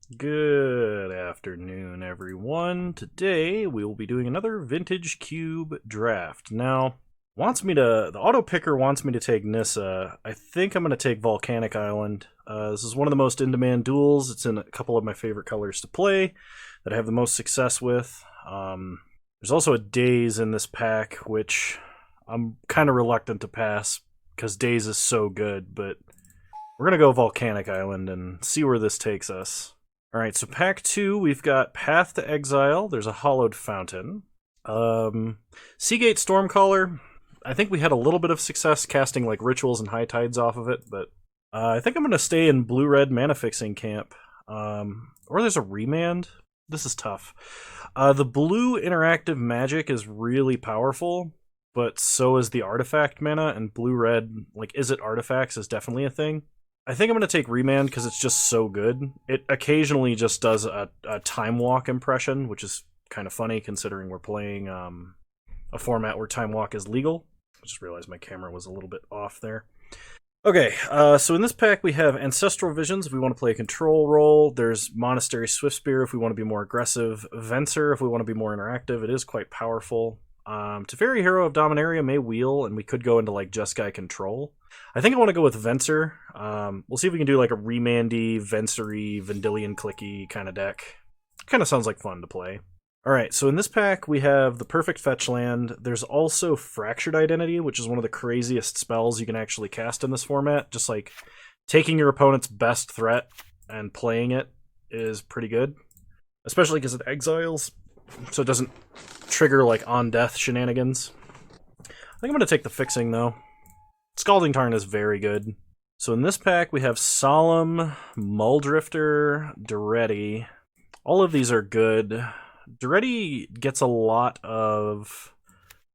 Good afternoon, everyone. Today we will be doing another Vintage Cube draft. Now, the auto picker wants me to take Nissa. I think I'm going to take Volcanic Island. This is one of the most in-demand duels. It's in a couple of my favorite colors to play that I have the most success with. There's also a Daze in this pack, which I'm kind of reluctant to pass because Daze is so good, but we're going to go Volcanic Island and see where this takes us. Alright, so pack 2, we've got Path to Exile. There's a Hollowed Fountain. Seagate Stormcaller. I think we had a little bit of success casting like Rituals and High Tides off of it, but I think I'm going to stay in Blue-Red Mana Fixing camp. Or there's a Remand. This is tough. The blue interactive magic is really powerful, but so is the artifact mana, and Blue-Red, like, is it artifacts is definitely a thing. I think I'm going to take Remand because it's just so good. It occasionally just does a Time Walk impression, which is kind of funny considering we're playing a format where Time Walk is legal. I just realized my camera was a little bit off there. Okay, so in this pack we have Ancestral Visions if we want to play a control role. There's Monastery Swiftspear if we want to be more aggressive. Venser if we want to be more interactive. It is quite powerful. Teferi, Hero of Dominaria may wheel, and we could go into like Jeskai Control. I think I want to go with Venser. We'll see if we can do like a Remandy, Vensery, Vendilion clicky kind of deck. Kind of sounds like fun to play. Alright, so in this pack we have the Perfect Fetch Land. There's also Fractured Identity, which is one of the craziest spells you can actually cast in this format. Just like taking your opponent's best threat and playing it is pretty good. Especially because it exiles, so it doesn't trigger like on-death shenanigans. I think I'm going to take the Fixing though. Scalding Tarn is very good. So in this pack, we have Solemn, Muldrifter, Duretti. All of these are good. Duretti gets a lot of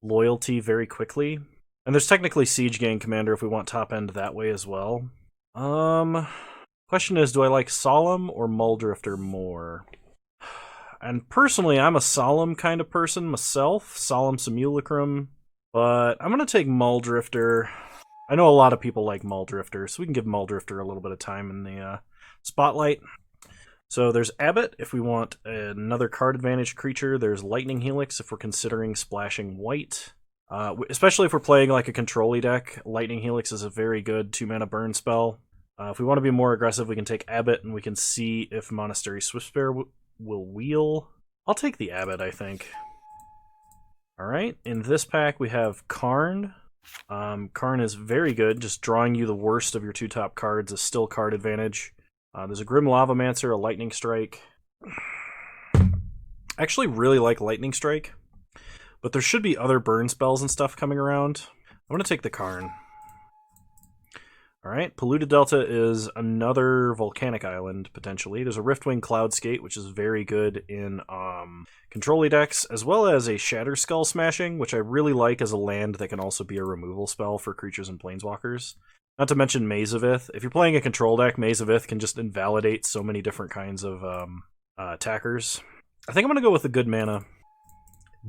loyalty very quickly. And there's technically Siege Gang Commander if we want top end that way as well. Question is, do I like Solemn or Muldrifter more? And personally, I'm a Solemn kind of person myself. Solemn Simulacrum. But I'm going to take Muldrifter. I know a lot of people like Muldrifter, so we can give Muldrifter a little bit of time in the spotlight. So there's Abbot if we want another card advantage creature. There's Lightning Helix if we're considering splashing white. Especially if we're playing like a control-y deck, Lightning Helix is a very good 2-mana burn spell. If we want to be more aggressive, we can take Abbot, and we can see if Monastery Swiftspear will wheel. I'll take the Abbot, I think. Alright, in this pack we have Karn. Karn is very good, just drawing you the worst of your two top cards is still card advantage. There's a Grim Lavamancer, a Lightning Strike. I actually really like Lightning Strike, but there should be other burn spells and stuff coming around. I'm going to take the Karn. Alright, Polluted Delta is another Volcanic Island, potentially. There's a Riftwing Cloudskate, which is very good in control-y decks, as well as a Shatter Skull Smashing, which I really like as a land that can also be a removal spell for creatures and planeswalkers. Not to mention Maze of Ith. If you're playing a control deck, Maze of Ith can just invalidate so many different kinds of attackers. I think I'm going to go with the good mana.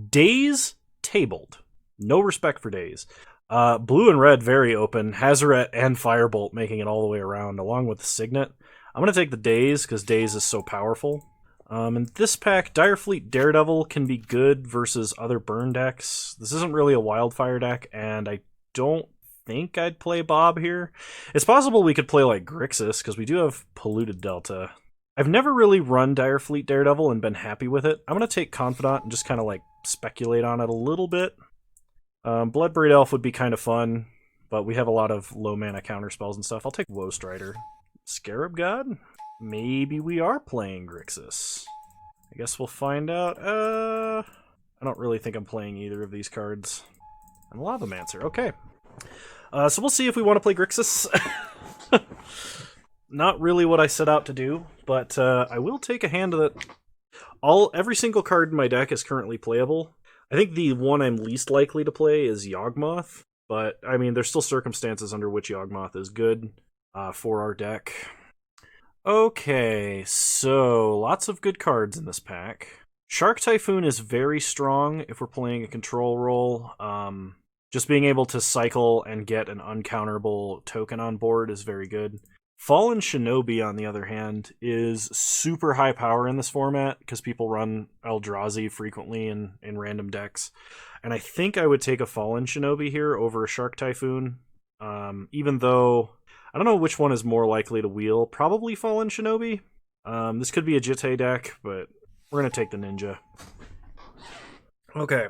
Daze Tabled. No respect for Daze. Blue and red very open. Hazaret and Firebolt making it all the way around, along with the Signet. I'm going to take the Daze, because Daze is so powerful. In this pack, Direfleet Daredevil can be good versus other burn decks. This isn't really a Wildfire deck, and I don't think I'd play Bob here. It's possible we could play like Grixis, because we do have Polluted Delta. I've never really run Direfleet Daredevil and been happy with it. I'm going to take Confidant and just kind of like speculate on it a little bit. Bloodbraid Elf would be kind of fun, but we have a lot of low mana counter spells and stuff. I'll take Woe Strider. Scarab God? Maybe we are playing Grixis. I guess we'll find out. I don't really think I'm playing either of these cards. And Lavamancer, okay. So we'll see if we want to play Grixis. Not really what I set out to do, but I will take a hand that every single card in my deck is currently playable. I think the one I'm least likely to play is Yawgmoth, but I mean, there's still circumstances under which Yawgmoth is good for our deck. Okay, so lots of good cards in this pack. Shark Typhoon is very strong if we're playing a control role. Just being able to cycle and get an uncounterable token on board is very good. Fallen Shinobi, on the other hand, is super high power in this format because people run Eldrazi frequently in random decks. And I think I would take a Fallen Shinobi here over a Shark Typhoon. Even though I don't know which one is more likely to wheel. Probably Fallen Shinobi. This could be a Jitte deck, but we're going to take the Ninja. Okay.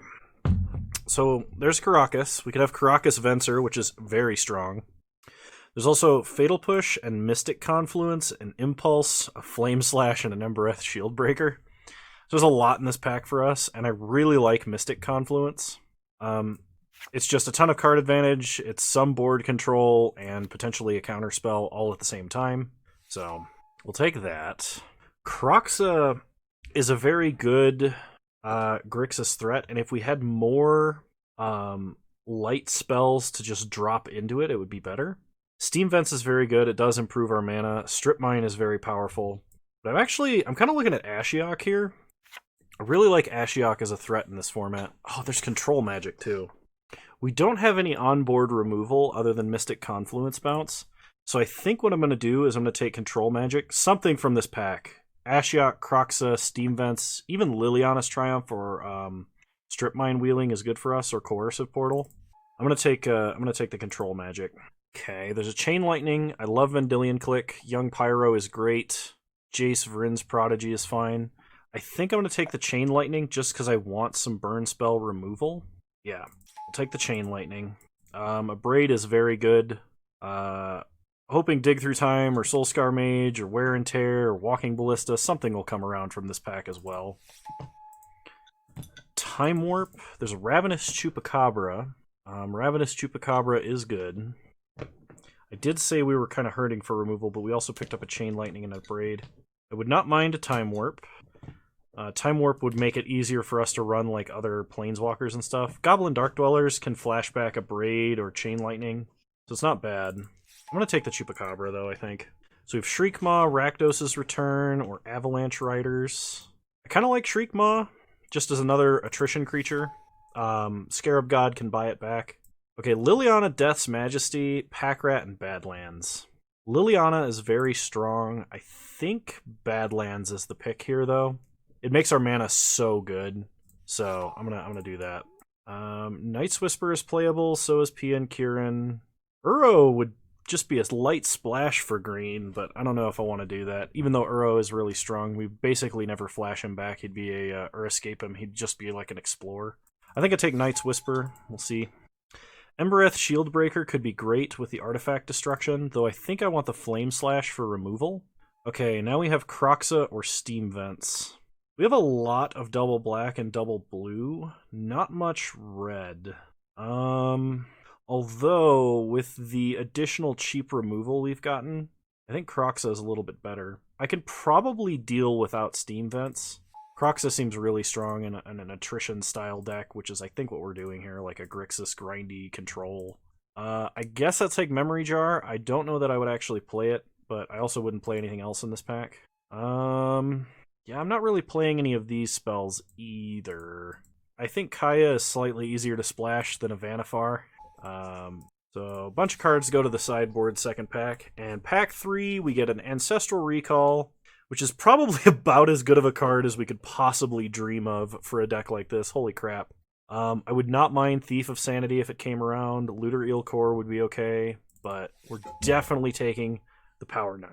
So there's Karakas. We could have Karakas Venser, which is very strong. There's also Fatal Push and Mystic Confluence, an Impulse, a Flame Slash, and an Embereth Shieldbreaker. So there's a lot in this pack for us, and I really like Mystic Confluence. It's just a ton of card advantage, it's some board control, and potentially a counterspell all at the same time. So we'll take that. Kroxa is a very good Grixis threat, and if we had more light spells to just drop into it, it would be better. Steam Vents is very good. It does improve our mana. Strip Mine is very powerful. But I'm kind of looking at Ashiok here. I really like Ashiok as a threat in this format. Oh, there's Control Magic too. We don't have any onboard removal other than Mystic Confluence bounce. So I think what I'm going to do is I'm going to take Control Magic, something from this pack. Ashiok, Kroxa, Steam Vents, even Liliana's Triumph or Strip Mine wheeling is good for us, or Coercive Portal. I'm going to take the Control Magic. Okay, there's a Chain Lightning. I love Vendilion Click. Young Pyro is great. Jace Vryn's Prodigy is fine. I think I'm going to take the Chain Lightning just because I want some burn spell removal. Yeah, I'll take the Chain Lightning. A Braid is very good. Hoping Dig Through Time or Soulscar Mage or Wear and Tear or Walking Ballista. Something will come around from this pack as well. Time Warp. There's a Ravenous Chupacabra. Ravenous Chupacabra is good. I did say we were kind of hurting for removal, but we also picked up a Chain Lightning and a Braid. I would not mind a Time Warp. Time Warp would make it easier for us to run like other Planeswalkers and stuff. Goblin Dark Dwellers can flashback a Braid or Chain Lightning, so it's not bad. I'm going to take the Chupacabra, though, I think. So we have Shriekmaw, Rakdos' Return, or Avalanche Riders. I kind of like Shriekmaw, just as another attrition creature. Scarab God can buy it back. Okay, Liliana, Death's Majesty, Packrat, and Badlands. Liliana is very strong. I think Badlands is the pick here, though. It makes our mana so good, so I'm gonna do that. Night's Whisper is playable, so is Pia and Kieran. Uro would just be a light splash for green, but I don't know if I want to do that. Even though Uro is really strong, we basically never flash him back. He'd be or escape him. He'd just be like an explorer. I think I'd take Night's Whisper. We'll see. Embereth Shieldbreaker could be great with the artifact destruction, though I think I want the Flame Slash for removal. Okay, now we have Kroxa or Steam Vents. We have a lot of double black and double blue, not much red. Although, with the additional cheap removal we've gotten, I think Kroxa is a little bit better. I could probably deal without Steam Vents. Kroxa seems really strong in an attrition-style deck, which is, I think, what we're doing here, like a Grixis grindy control. I guess I'd take Memory Jar. I don't know that I would actually play it, but I also wouldn't play anything else in this pack. Yeah, I'm not really playing any of these spells either. I think Kaya is slightly easier to splash than a Vannifar. So a bunch of cards go to the sideboard second pack. And pack 3, we get an Ancestral Recall, which is probably about as good of a card as we could possibly dream of for a deck like this. Holy crap. I would not mind Thief of Sanity if it came around. Looter Eelkor would be okay, but we're definitely taking the Power 9.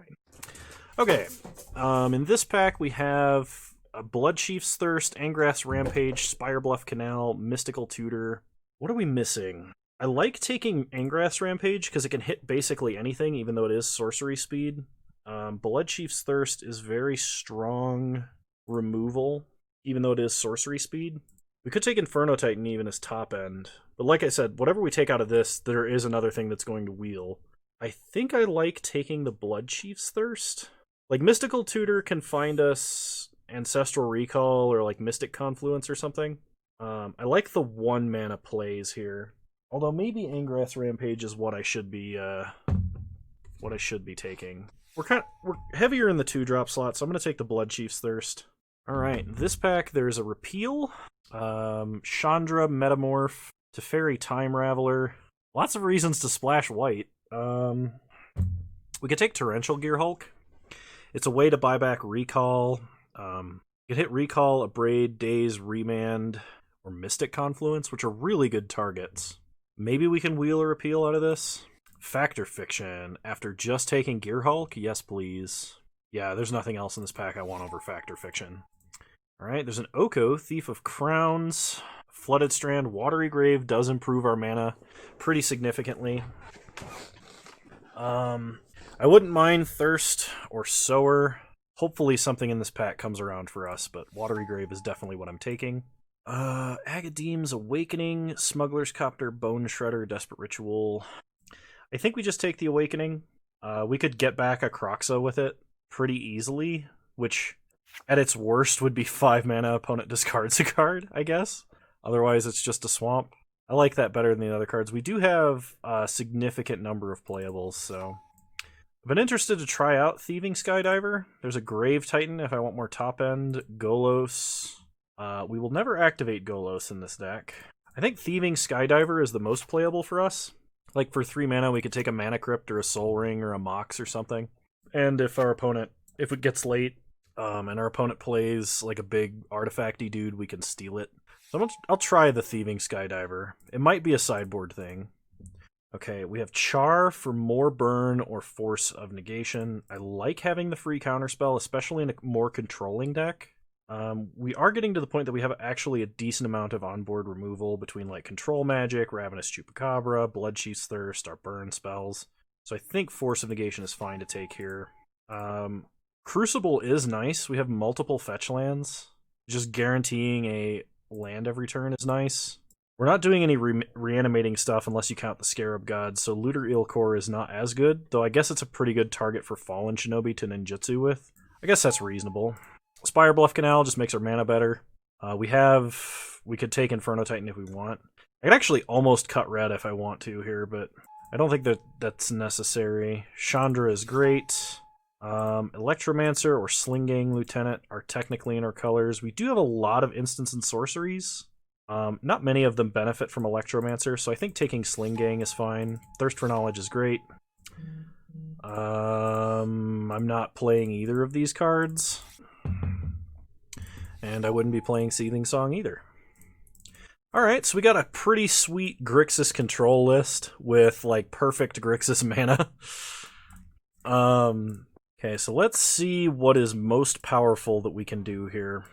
Okay, in this pack we have a Bloodchief's Thirst, Angrath's Rampage, Spirebluff Canal, Mystical Tutor. What are we missing? I like taking Angrath's Rampage because it can hit basically anything, even though it is sorcery speed. Bloodchief's Thirst is very strong removal, even though it is sorcery speed. We could take Inferno Titan even as top end, but like I said, whatever we take out of this, there is another thing that's going to wheel. I think I like taking the Bloodchief's Thirst. Like, Mystical Tutor can find us Ancestral Recall or, like, Mystic Confluence or something. I like the 1-mana plays here. Although maybe Angrath's Rampage is what I should be taking. We're heavier in the 2-drop slot, so I'm going to take the Bloodchief's Thirst. Alright, this pack, there's a Repeal, Chandra, Metamorph, Teferi Time Raveler. Lots of reasons to splash white. We could take Torrential Gear Hulk. It's a way to buy back Recall. You could hit Recall, Abrade, Daze, Remand, or Mystic Confluence, which are really good targets. Maybe we can wheel or appeal out of this. Factor Fiction. After just taking Gear Hulk, yes please. Yeah, there's nothing else in this pack I want over Factor Fiction. Alright, there's an Oko, Thief of Crowns. Flooded Strand, Watery Grave does improve our mana pretty significantly. I wouldn't mind Thirst or Sower. Hopefully something in this pack comes around for us, but Watery Grave is definitely what I'm taking. Agadeem's Awakening, Smuggler's Copter, Bone Shredder, Desperate Ritual. I think we just take the Awakening. We could get back a Kroxa with it pretty easily, which at its worst would be 5 mana, opponent discards a card, I guess. Otherwise it's just a swamp. I like that better than the other cards. We do have a significant number of playables, so I've been interested to try out Thieving Skydiver. There's a Grave Titan if I want more top end. Golos. We will never activate Golos in this deck. I think Thieving Skydiver is the most playable for us. Like for 3 mana, we could take a Mana Crypt or a Soul Ring or a Mox or something. And if it gets late, and our opponent plays like a big artifacty dude, we can steal it. So I'll try the Thieving Skydiver. It might be a sideboard thing. Okay, we have Char for more burn or Force of Negation. I like having the free counterspell, especially in a more controlling deck. We are getting to the point that we have actually a decent amount of onboard removal between like Control Magic, Ravenous Chupacabra, Bloodchief's Thirst, our burn spells. So I think Force of Negation is fine to take here. Crucible is nice. We have multiple fetch lands. Just guaranteeing a land every turn is nice. We're not doing any reanimating stuff unless you count the Scarab God, so Looter Eelkor is not as good, though I guess it's a pretty good target for Fallen Shinobi to ninjutsu with. I guess that's reasonable. Spire Bluff Canal just makes our mana better. We could take Inferno Titan if we want. I could actually almost cut red if I want to here, but I don't think that's necessary. Chandra is great. Electromancer or Sling-Gang Lieutenant are technically in our colors. We do have a lot of instants and sorceries. Not many of them benefit from Electromancer, so I think taking Sling-Gang is fine. Thirst for Knowledge is great. I'm not playing either of these cards. And I wouldn't be playing Seething Song either. Alright, so we got a pretty sweet Grixis control list with, like, perfect Grixis mana. Okay, so let's see what is most powerful that we can do here.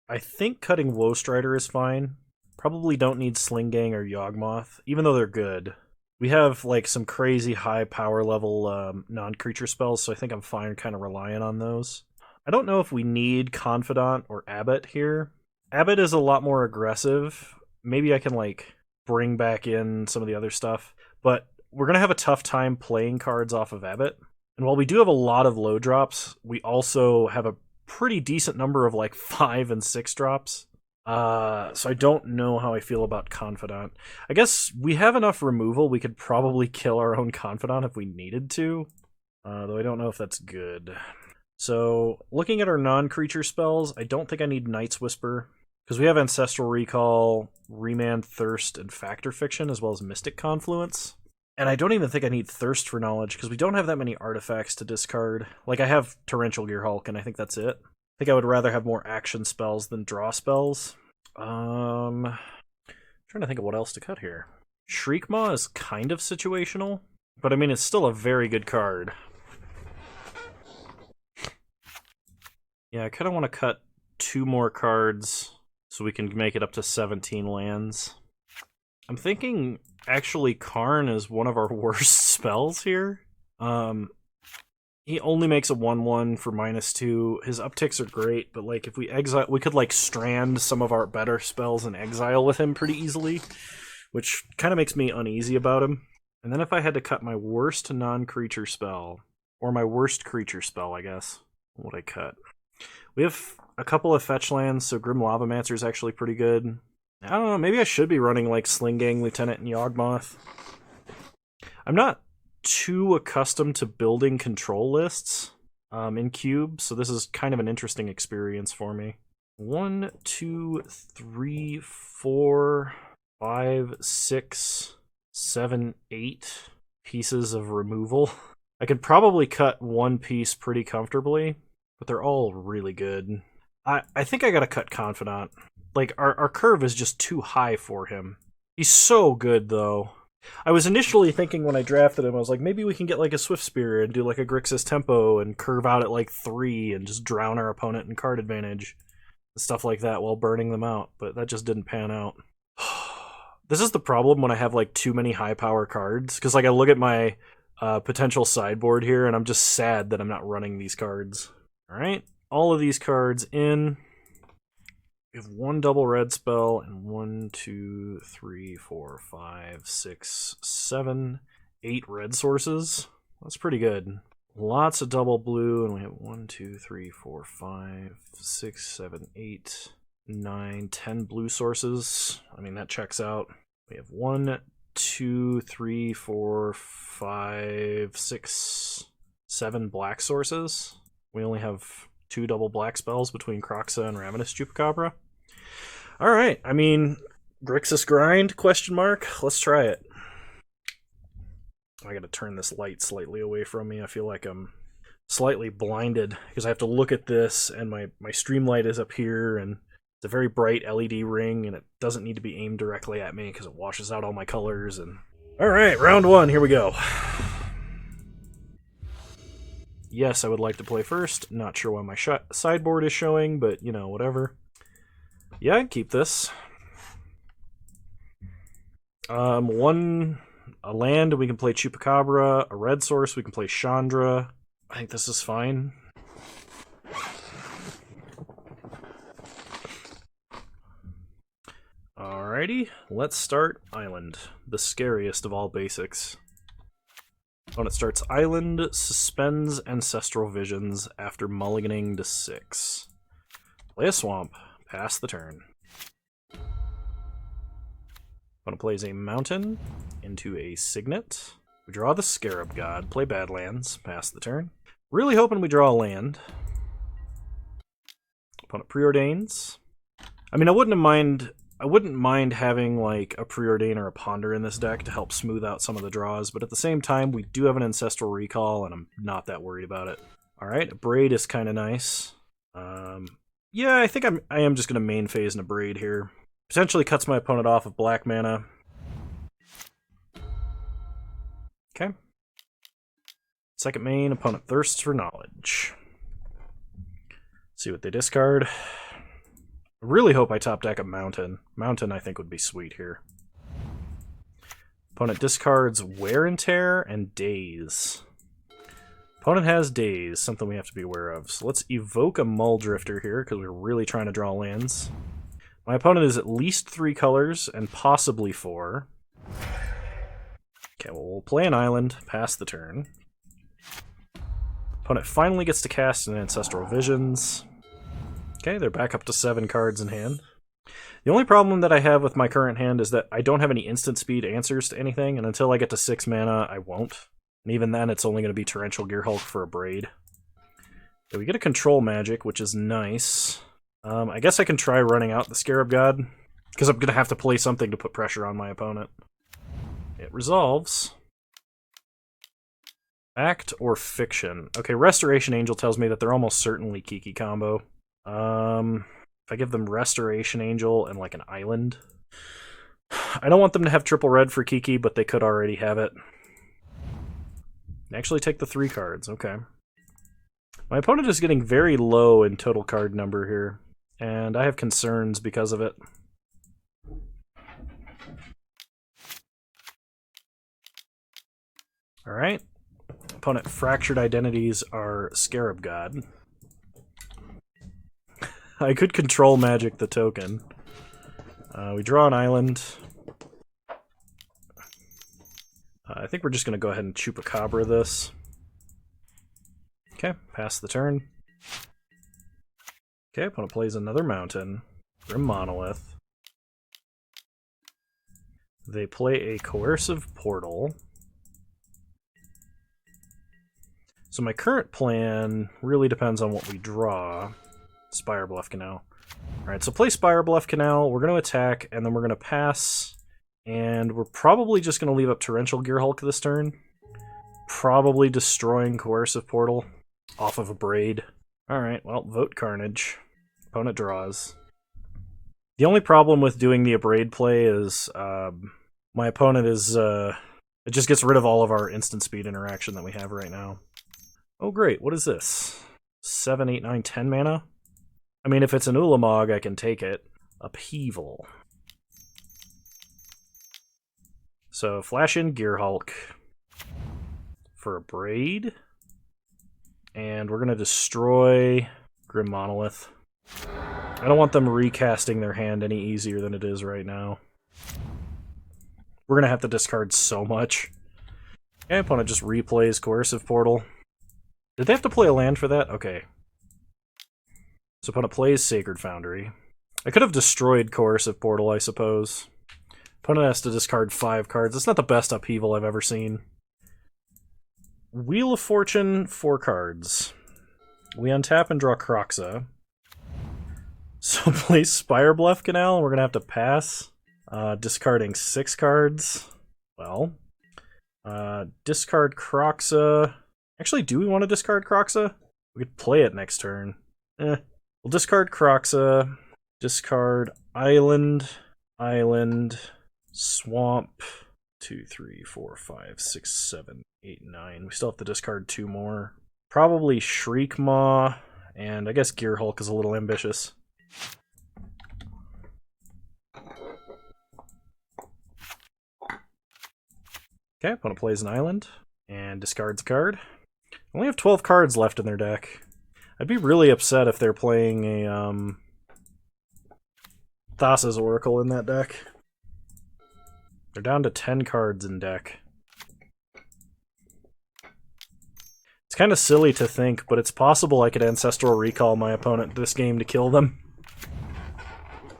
I think cutting Woestrider is fine. Probably don't need Sling-Gang or Yawgmoth, even though they're good. We have, like, some crazy high power level non-creature spells, so I think I'm fine kind of relying on those. I don't know if we need Confidant or Abbot here. Abbot is a lot more aggressive. Maybe I can, like, bring back in some of the other stuff. But we're going to have a tough time playing cards off of Abbot. And while we do have a lot of low drops, we also have a pretty decent number of, like, 5 and 6 drops. So I don't know how I feel about Confidant. I guess we have enough removal. We could probably kill our own Confidant if we needed to. Though I don't know if that's good. So, looking at our non-creature spells, I don't think I need Night's Whisper, because we have Ancestral Recall, Remand, Thirst, and Factor Fiction, as well as Mystic Confluence. And I don't even think I need Thirst for Knowledge, because we don't have that many artifacts to discard. Like, I have Torrential Gear Hulk, and I think that's it. I think I would rather have more action spells than draw spells. Trying to think of what else to cut here. Shriekmaw is kind of situational, but I mean, it's still a very good card. Yeah, I kind of want to cut 2 more cards so we can make it up to 17 lands. I'm thinking, actually, Karn is one of our worst spells here. He only makes a 1/1 for -2. His upticks are great, but like if we exile, we could like strand some of our better spells in exile with him pretty easily, which kind of makes me uneasy about him. And then if I had to cut my worst non-creature spell, or my worst creature spell, I guess, what would I cut? We have a couple of fetch lands, so Grim Lavamancer is actually pretty good. I don't know, maybe I should be running like Sling-Gang Lieutenant and Yawgmoth. I'm not too accustomed to building control lists in Cube, so this is kind of an interesting experience for me. 1, 2, 3, 4, 5, 6, 7, 8 pieces of removal. I could probably cut one piece pretty comfortably, but they're all really good. I think I gotta cut Confidant. Like, our curve is just too high for him. He's so good, though. I was initially thinking when I drafted him, I was like, maybe we can get like a Swift Spear and do like a Grixis Tempo and curve out at like 3 and just drown our opponent in card advantage. And stuff like that while burning them out, but that just didn't pan out. This is the problem when I have like too many high power cards, because like I look at my potential sideboard here and I'm just sad that I'm not running these cards. Alright, all of these cards in. We have 1 double red spell and 1, 2, 3, 4, 5, 6, 7, 8 red sources. That's pretty good. Lots of double blue, and we have 1, 2, 3, 4, 5, 6, 7, 8, 9, 10 blue sources. I mean, that checks out. We have 1, 2, 3, 4, 5, 6, 7 black sources. We only have 2 double black spells between Kroxa and Ravenous Chupacabra. Alright, I mean, Grixis grind, question mark? Let's try it. I gotta turn this light slightly away from me. I feel like I'm slightly blinded, because I have to look at this, and my stream light is up here, and it's a very bright LED ring, and it doesn't need to be aimed directly at me, because it washes out all my colors, and... Alright, round 1, here we go. Yes, I would like to play first. Not sure why my sideboard is showing, but, you know, whatever. Yeah, I'd keep this. A land, we can play Chupacabra. A red source, we can play Chandra. I think this is fine. Alrighty, let's start Island. The scariest of all basics. When it starts Island, suspends Ancestral Visions after mulliganing to 6. Play a Swamp. Pass the turn. Opponent plays a Mountain into a Signet. We draw the Scarab God. Play Badlands. Pass the turn. Really hoping we draw a land. Opponent preordains. I mean, I wouldn't mind having like a Preordain or a Ponder in this deck to help smooth out some of the draws, but at the same time, we do have an Ancestral Recall, and I'm not that worried about it. Alright, a Braid is kind of nice. Yeah, I think I am just going to main phase in a Braid here. Potentially cuts my opponent off of black mana. Okay. Second main, opponent thirsts for knowledge. See what they discard. I really hope I top deck a Mountain. Mountain, I think, would be sweet here. Opponent discards Wear and Tear and Daze. Opponent has Daze, something we have to be aware of. So let's evoke a Muldrifter here, because we're really trying to draw lands. My opponent is at least 3 colors, and possibly 4. Okay, well, we'll play an Island, pass the turn. Opponent finally gets to cast an Ancestral Visions. Okay, they're back up to 7 cards in hand. The only problem that I have with my current hand is that I don't have any instant speed answers to anything, and until I get to 6 mana, I won't. And even then, it's only going to be Torrential Gearhulk for a Braid. So we get a Control Magic, which is nice. I guess I can try running out the Scarab God, because I'm going to have to play something to put pressure on my opponent. It resolves. Fact or fiction? Okay, Restoration Angel tells me that they're almost certainly Kiki combo. If I give them Restoration Angel and like an Island. I don't want them to have triple red for Kiki, but they could already have it. Actually take the 3 cards, okay. My opponent is getting very low in total card number here, and I have concerns because of it. Alright. Opponent Fractured Identities are Scarab God. I could Control Magic the token. We draw an Island. I think we're just going to go ahead and Chupacabra this. Okay, pass the turn. Okay, opponent plays another Mountain. Grim Monolith. They play a Coercive Portal. So my current plan really depends on what we draw. Spire Bluff Canal. Alright, so play Spire Bluff Canal, we're going to attack, and then we're going to pass, and we're probably just going to leave up Torrential Gearhulk this turn. Probably destroying Coercive Portal off of a Braid. Alright, well, vote Carnage. Opponent draws. The only problem with doing the Abrade play is my opponent is... it just gets rid of all of our instant speed interaction that we have right now. Oh great, what is this? 7, 8, 9, 10 mana? I mean, if it's an Ulamog, I can take it. Upheaval. So, flash in Gear Hulk for a Braid. And we're going to destroy Grim Monolith. I don't want them recasting their hand any easier than it is right now. We're going to have to discard so much. Okay, opponent just replays Coercive Portal. Did they have to play a land for that? Okay. So opponent plays Sacred Foundry. I could have destroyed Coercive Portal, I suppose. Opponent has to discard 5 cards. It's not the best upheaval I've ever seen. Wheel of Fortune, 4 cards. We untap and draw Kroxa. So play Spire Bluff Canal, and we're going to have to pass. Discarding 6 cards. Well. Discard Kroxa. Actually, do we want to discard Kroxa? We could play it next turn. We'll discard Kroxa. Discard Island. Island. Swamp. 2, 3, 4, 5, 6, 7, 8, 9. We still have to discard 2 more. Probably Shriekmaw. And I guess Gear Hulk is a little ambitious. Okay, opponent plays an island and discards a card. They only have 12 cards left in their deck. I'd be really upset if they're playing a Thassa's Oracle in that deck. They're down to 10 cards in deck. It's kind of silly to think, but it's possible I could Ancestral Recall my opponent this game to kill them.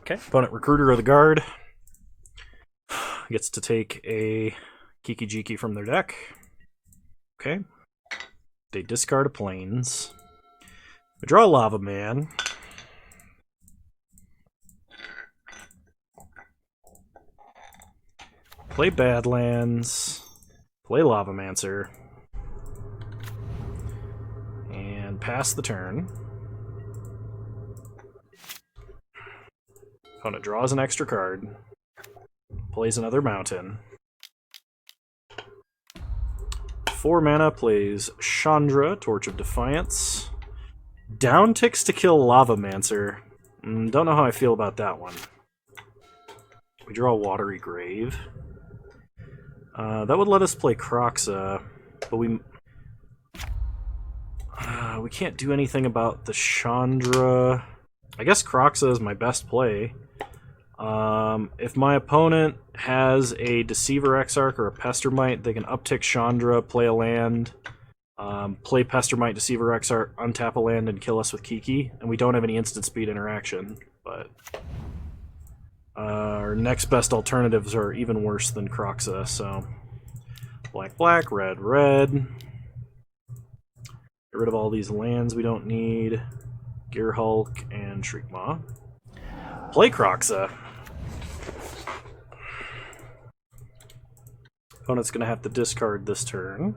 Okay, opponent Recruiter of the Guard. Gets to take a Kiki Jiki from their deck. Okay. They discard a Plains. We draw a Lava Man. Play Badlands. Play Lavamancer. And pass the turn. Opponent draws an extra card. Plays another mountain. 4 mana, plays Chandra, Torch of Defiance. Down ticks to kill Lavamancer. Don't know how I feel about that one. We draw a Watery Grave. That would let us play Kroxa, but we can't do anything about the Chandra. I guess Kroxa is my best play. If my opponent has a Deceiver Exarch or a Pestermite, they can uptick Chandra, play a land, play Pestermite, Deceiver Exarch, untap a land, and kill us with Kiki. And we don't have any instant speed interaction, but our next best alternatives are even worse than Kroxa, so black, black, red, red. Get rid of all these lands we don't need. Gear Hulk and Shriekmaw. Play Kroxa. Opponent's going to have to discard this turn.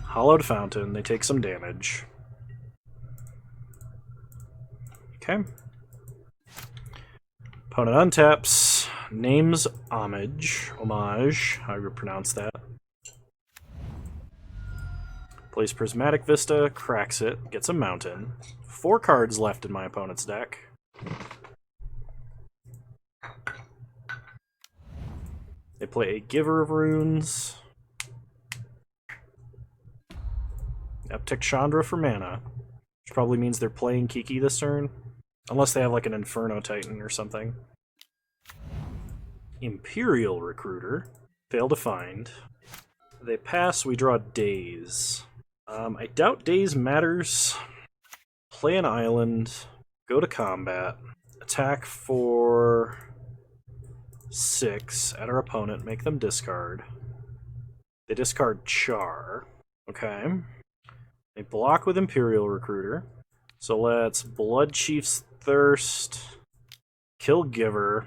Hollowed Fountain. They take some damage. Okay. Opponent untaps. Names Homage. However you pronounce that. Plays Prismatic Vista. Cracks it. Gets a mountain. 4 cards left in my opponent's deck. They play a Giver of Runes. Uptick Chandra for mana, which probably means they're playing Kiki this turn. Unless they have like an Inferno Titan or something. Imperial Recruiter. Fail to find. They pass, we draw Daze. I doubt Daze matters. Play an island, go to combat, attack for 6 at our opponent, make them discard. They discard Char. Okay. They block with Imperial Recruiter. So let's Blood Chief's Thirst, kill Giver,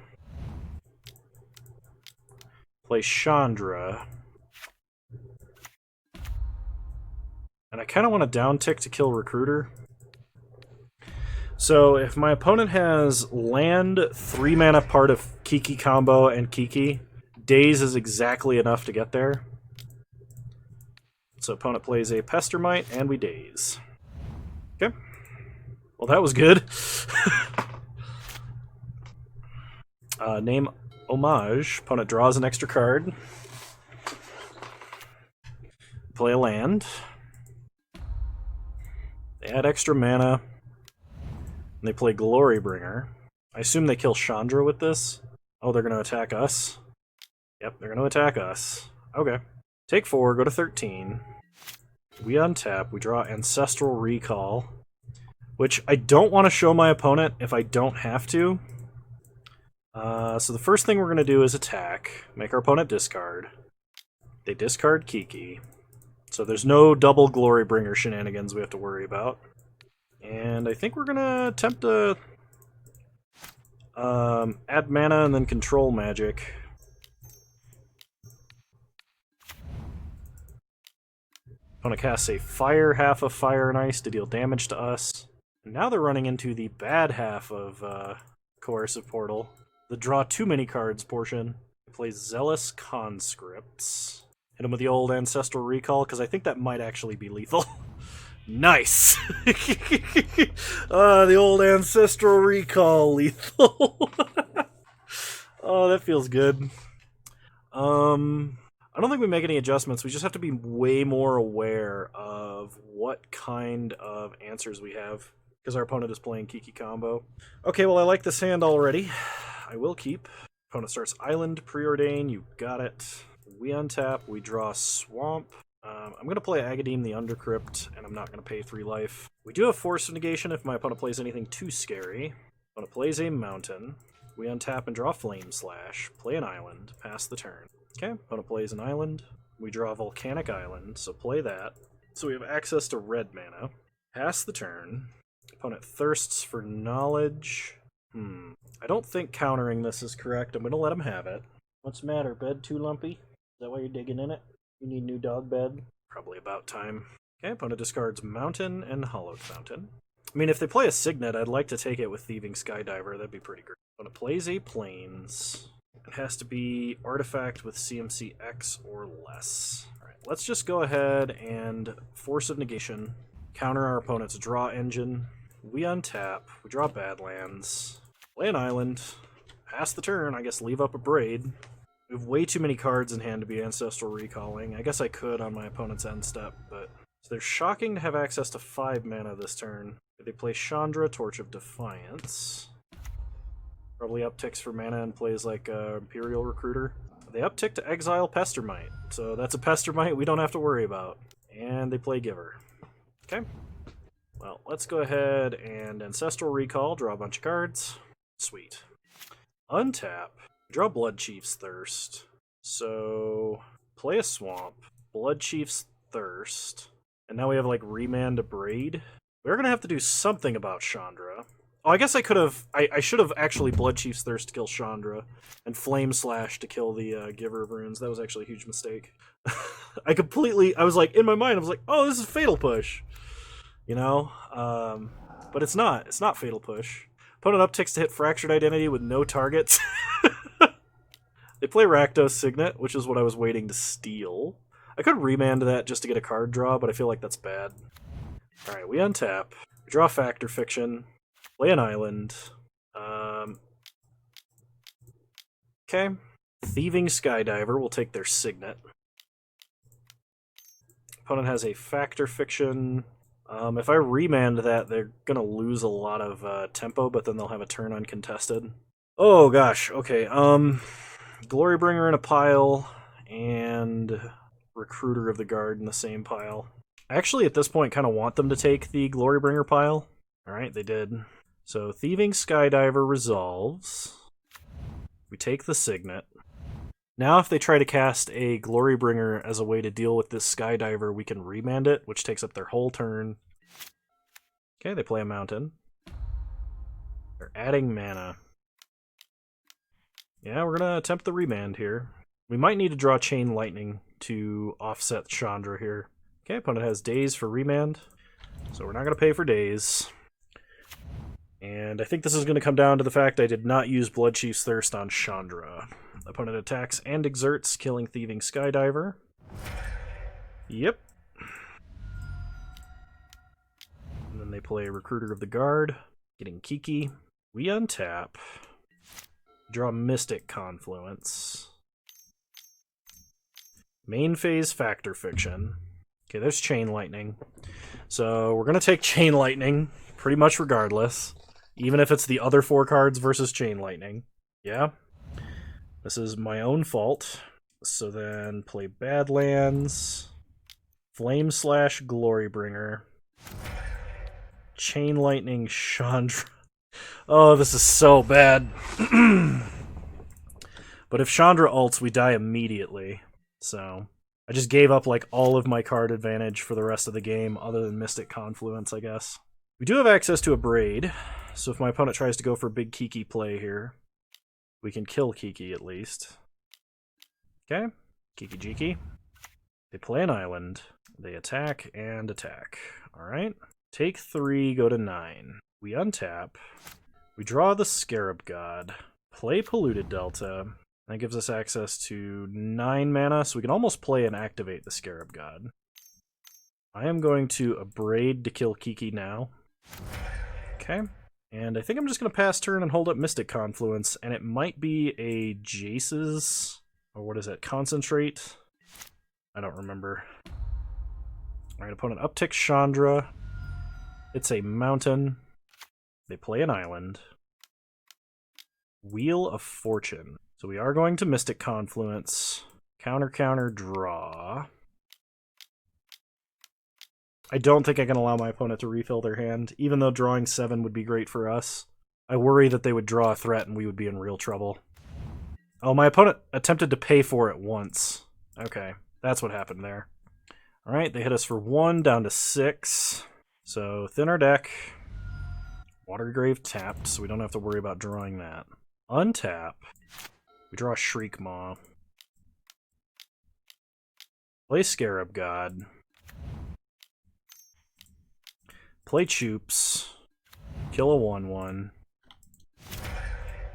Play Chandra. And I kind of want to down tick to kill Recruiter. So if my opponent has land, 3 mana part of Kiki combo and Kiki, Daze is exactly enough to get there. So opponent plays a Pestermite, and we Daze. Okay. Well, that was good. Name Homage. Opponent draws an extra card. Play a land. They add extra mana. And they play Glorybringer. I assume they kill Chandra with this. Oh, they're going to attack us? Yep, they're going to attack us. Okay. Take 4, go to 13. We untap, we draw Ancestral Recall, which I don't want to show my opponent if I don't have to. So the first thing we're going to do is attack, make our opponent discard. They discard Kiki. So there's no double Glorybringer shenanigans we have to worry about. And I think we're going to attempt to add mana and then control magic. Opponent casts a fire, half of fire and ice to deal damage to us. And now they're running into the bad half of Coercive Portal, the draw too many cards portion. Plays Zealous Conscripts. Hit him with the old Ancestral Recall, because I think that might actually be lethal. Nice! The old Ancestral Recall lethal. Oh, that feels good. I don't think we make any adjustments. We just have to be way more aware of what kind of answers we have, because our opponent is playing Kiki combo. Okay, well, I like this hand already. I will keep. Opponent starts Island, Preordain, you got it. We untap, we draw Swamp. I'm going to play Agademe the Undercrypt, and I'm not going to pay 3 life. We do have Force of Negation if my opponent plays anything too scary. Opponent plays a Mountain. We untap and draw Flame Slash. Play an Island. Pass the turn. Okay, opponent plays an Island. We draw Volcanic Island, so play that. So we have access to red mana. Pass the turn. Opponent thirsts for knowledge. I don't think countering this is correct. I'm going to let him have it. What's the matter? Bed too lumpy? Is that why you're digging in it? You need new dog bed? Probably about time. Okay, opponent discards Mountain and Hollowed Fountain. I mean, if they play a Signet, I'd like to take it with Thieving Skydiver. That'd be pretty great. Opponent plays a Plains. It has to be Artifact with CMC X or less. Alright, let's just go ahead and Force of Negation. Counter our opponent's draw engine. We untap. We draw Badlands. Play an Island. Pass the turn. I guess leave up a Braid. We have way too many cards in hand to be Ancestral Recalling. I guess I could on my opponent's end step, but... So they're shocking to have access to 5 mana this turn. They play Chandra, Torch of Defiance. Probably upticks for mana and plays like Imperial Recruiter. They uptick to exile Pestermite, so that's a Pestermite we don't have to worry about. And they play Giver. Okay. Well, let's go ahead and Ancestral Recall, draw a bunch of cards. Sweet. Untap. Draw Blood Chief's Thirst. So, play a Swamp. Blood Chief's Thirst. And now we have like Remand to Braid. We're gonna have to do something about Chandra. Oh, I guess I could have... I should have actually Blood Chief's Thirst to kill Chandra, and Flame Slash to kill the Giver of Runes. That was actually a huge mistake. I was like, in my mind, I was like, oh, this is Fatal Push. You know? But it's not. It's not Fatal Push. Opponent upticks to hit Fractured Identity with no targets. They play Rakdos Signet, which is what I was waiting to steal. I could remand that just to get a card draw, but I feel like that's bad. Alright, we untap. We draw Factor Fiction. Play an Island. Okay. Thieving Skydiver will take their Signet. Opponent has a Factor Fiction. If I remand that, they're going to lose a lot of tempo, but then they'll have a turn uncontested. Oh gosh, okay. Glorybringer in a pile, and Recruiter of the Guard in the same pile. I actually, at this point, kind of want them to take the Glorybringer pile. Alright, they did. So, Thieving Skydiver resolves. We take the Signet. Now if they try to cast a Glorybringer as a way to deal with this Skydiver, we can remand it, which takes up their whole turn. Okay, they play a Mountain. They're adding mana. Yeah, we're gonna attempt the remand here. We might need to draw Chain Lightning to offset Chandra here. Okay, opponent has Daze for remand, so we're not going to pay for Daze. And I think this is going to come down to the fact I did not use Bloodchief's Thirst on Chandra. Opponent attacks and exerts, killing Thieving Skydiver. Yep. And then they play Recruiter of the Guard, getting Kiki. We untap. Draw Mystic Confluence. Main phase Factor Fiction. Okay, there's Chain Lightning. So we're going to take Chain Lightning, pretty much regardless. Even if it's the other 4 cards versus Chain Lightning. Yeah. This is my own fault. So then play Badlands. Flame Slash Glorybringer. Chain Lightning Chandra. Oh, this is so bad. But if Chandra ults, we die immediately. So I just gave up like all of my card advantage for the rest of the game, other than Mystic Confluence, I guess. We do have access to a Braid, so if my opponent tries to go for a big Kiki play here, we can kill Kiki at least. Okay, Kiki Jiki. They play an island. They attack and attack. Alright. Take 3, go to 9. We untap. We draw the Scarab God. Play Polluted Delta. That gives us access to 9 mana, so we can almost play and activate the Scarab God. I am going to Abrade to kill Kiki now. Okay. And I think I'm just going to pass turn and hold up Mystic Confluence, and it might be a Jace's, or what is it, Concentrate? I don't remember. Alright, opponent upticks Chandra. It's a mountain. They play an island. Wheel of Fortune. So we are going to Mystic Confluence. Counter, counter, draw. I don't think I can allow my opponent to refill their hand, even though drawing 7 would be great for us. I worry that they would draw a threat and we would be in real trouble. Oh, my opponent attempted to pay for it once. Okay, that's what happened there. Alright, they hit us for 1, down to 6. So, thin our deck. Watergrave tapped, so we don't have to worry about drawing that. Untap. We draw Shriek Maw. Play Scarab God. Play Choops. Kill a 1/1.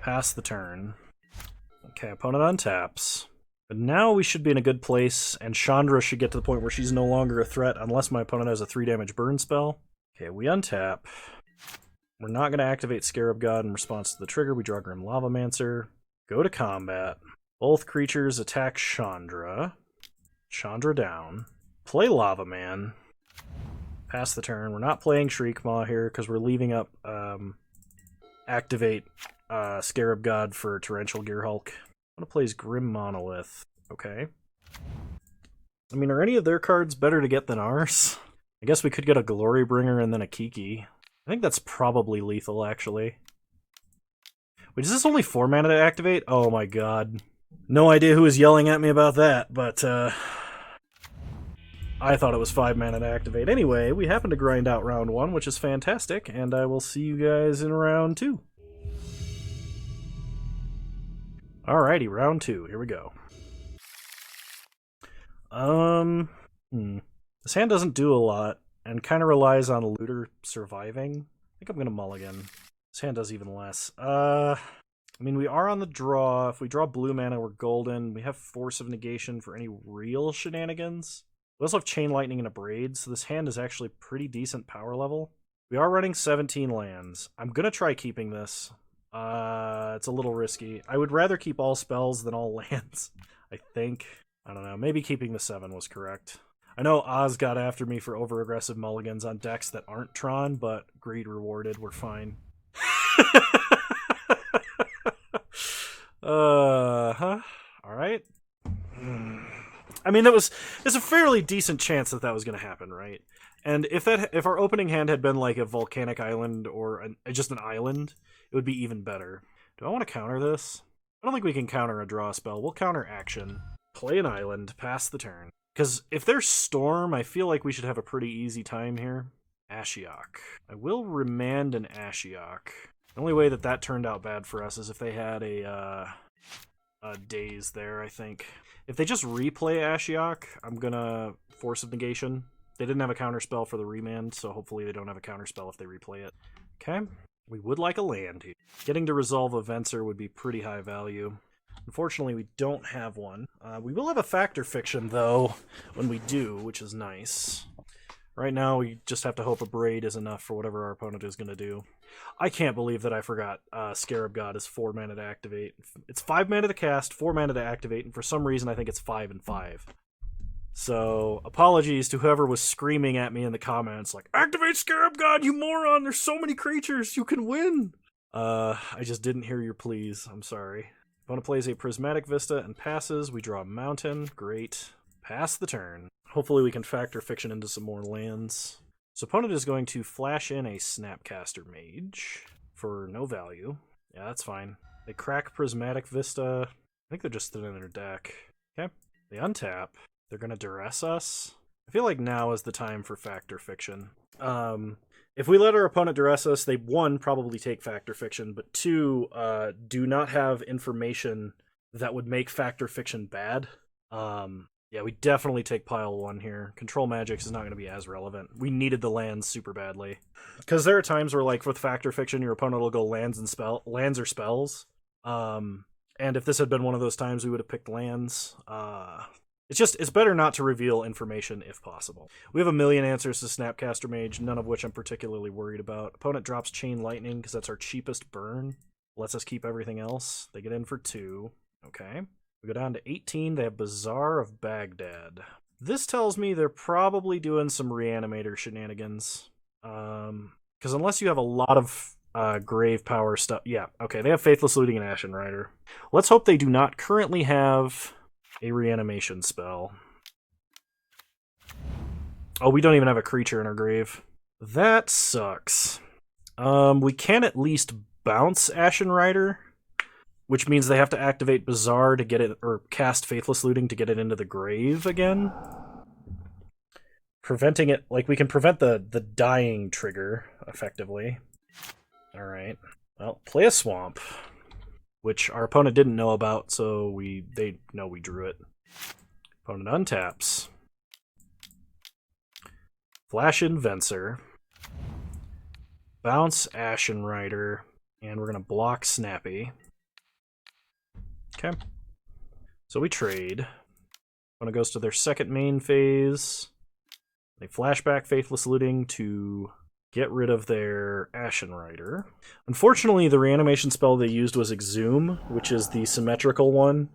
Pass the turn. Okay, opponent untaps. But now we should be in a good place, and Chandra should get to the point where she's no longer a threat unless my opponent has a 3 damage burn spell. Okay, we untap. We're not going to activate Scarab God in response to the trigger. We draw Grim Lavamancer. Go to combat. Both creatures attack Chandra. Chandra down. Play Lava Man. Pass the turn. We're not playing Shriek Maw here because we're leaving up activate Scarab God for Torrential Gearhulk. I'm going to play Grim Monolith. Okay. I mean, are any of their cards better to get than ours? I guess we could get a Glorybringer and then a Kiki. I think that's probably lethal, actually. Wait, is this only 4 mana to activate? Oh my god. No idea who was yelling at me about that, but I thought it was 5 mana to activate. Anyway, we happen to grind out round 1, which is fantastic, and I will see you guys in round 2. Alrighty, round 2. Here we go. This hand doesn't do a lot, and kind of relies on a looter surviving. I think I'm going to mulligan. This hand does even less. I mean, we are on the draw. If we draw blue mana, we're golden. We have Force of Negation for any real shenanigans. We also have Chain Lightning and a Braid, so this hand is actually pretty decent power level. We are running 17 lands. I'm going to try keeping this. It's a little risky. I would rather keep all spells than all lands, I think. I don't know. Maybe keeping the 7 was correct. I know Oz got after me for over-aggressive mulligans on decks that aren't Tron, but greed rewarded. We're fine. Alright. I mean, there's a fairly decent chance that was going to happen, right? And if our opening hand had been like a volcanic island or just an island, it would be even better. Do I want to counter this? I don't think we can counter a draw spell. We'll counter action. Play an island, pass the turn. Because if there's Storm, I feel like we should have a pretty easy time here. Ashiok. I will remand an Ashiok. The only way that turned out bad for us is if they had a days there, I think. If they just replay Ashiok, I'm gonna Force of Negation. They didn't have a counterspell for the remand, so hopefully they don't have a counterspell if they replay it. Okay, we would like a land here. Getting to resolve a Venser would be pretty high value. Unfortunately, we don't have one. We will have a Factor Fiction, though, when we do, which is nice. Right now, we just have to hope a Braid is enough for whatever our opponent is going to do. I can't believe that I forgot Scarab God is 4 mana to activate. It's 5 mana to cast, 4 mana to activate, and for some reason I think it's 5 and 5. So, apologies to whoever was screaming at me in the comments, like, activate Scarab God, you moron! There's so many creatures, you can win! I just didn't hear your pleas, I'm sorry. Opponent plays a Prismatic Vista and passes, we draw a Mountain, great. Pass the turn. Hopefully we can Factor Fiction into some more lands. So opponent is going to flash in a Snapcaster Mage for no value. Yeah, that's fine. They crack Prismatic Vista. I think they're just in their deck. Okay. They untap. They're going to duress us. I feel like now is the time for Factor Fiction. If we let our opponent duress us, they, 1, probably take Factor Fiction, but 2, do not have information that would make Factor Fiction bad. Yeah, we definitely take pile 1 here. Control Magics is not going to be as relevant. We needed the lands super badly. Because there are times where, like, with Factor Fiction, your opponent will go lands or spells. And if this had been one of those times, we would have picked lands. It's better not to reveal information if possible. We have a million answers to Snapcaster Mage, none of which I'm particularly worried about. Opponent drops Chain Lightning because that's our cheapest burn. Lets us keep everything else. They get in for 2. Okay. We go down to 18. They have Bazaar of Baghdad. This tells me they're probably doing some Reanimator shenanigans. Because unless you have a lot of grave power stuff... Yeah, okay, they have Faithless Looting and Ashen Rider. Let's hope they do not currently have a reanimation spell. Oh, we don't even have a creature in our grave. That sucks. We can at least bounce Ashen Rider, which means they have to activate Bazaar to get it, or cast Faithless Looting to get it into the grave again. Preventing it, like, we can prevent the dying trigger, effectively. Alright. Well, play a Swamp, which our opponent didn't know about, so they know we drew it. Opponent untaps. Flash in Venser. Bounce Ashen Rider, and we're going to block Snappy. Okay. So we trade. When it goes to their second main phase, they flash back Faithless Looting to get rid of their Ashen Rider. Unfortunately, the reanimation spell they used was Exhume, which is the symmetrical one,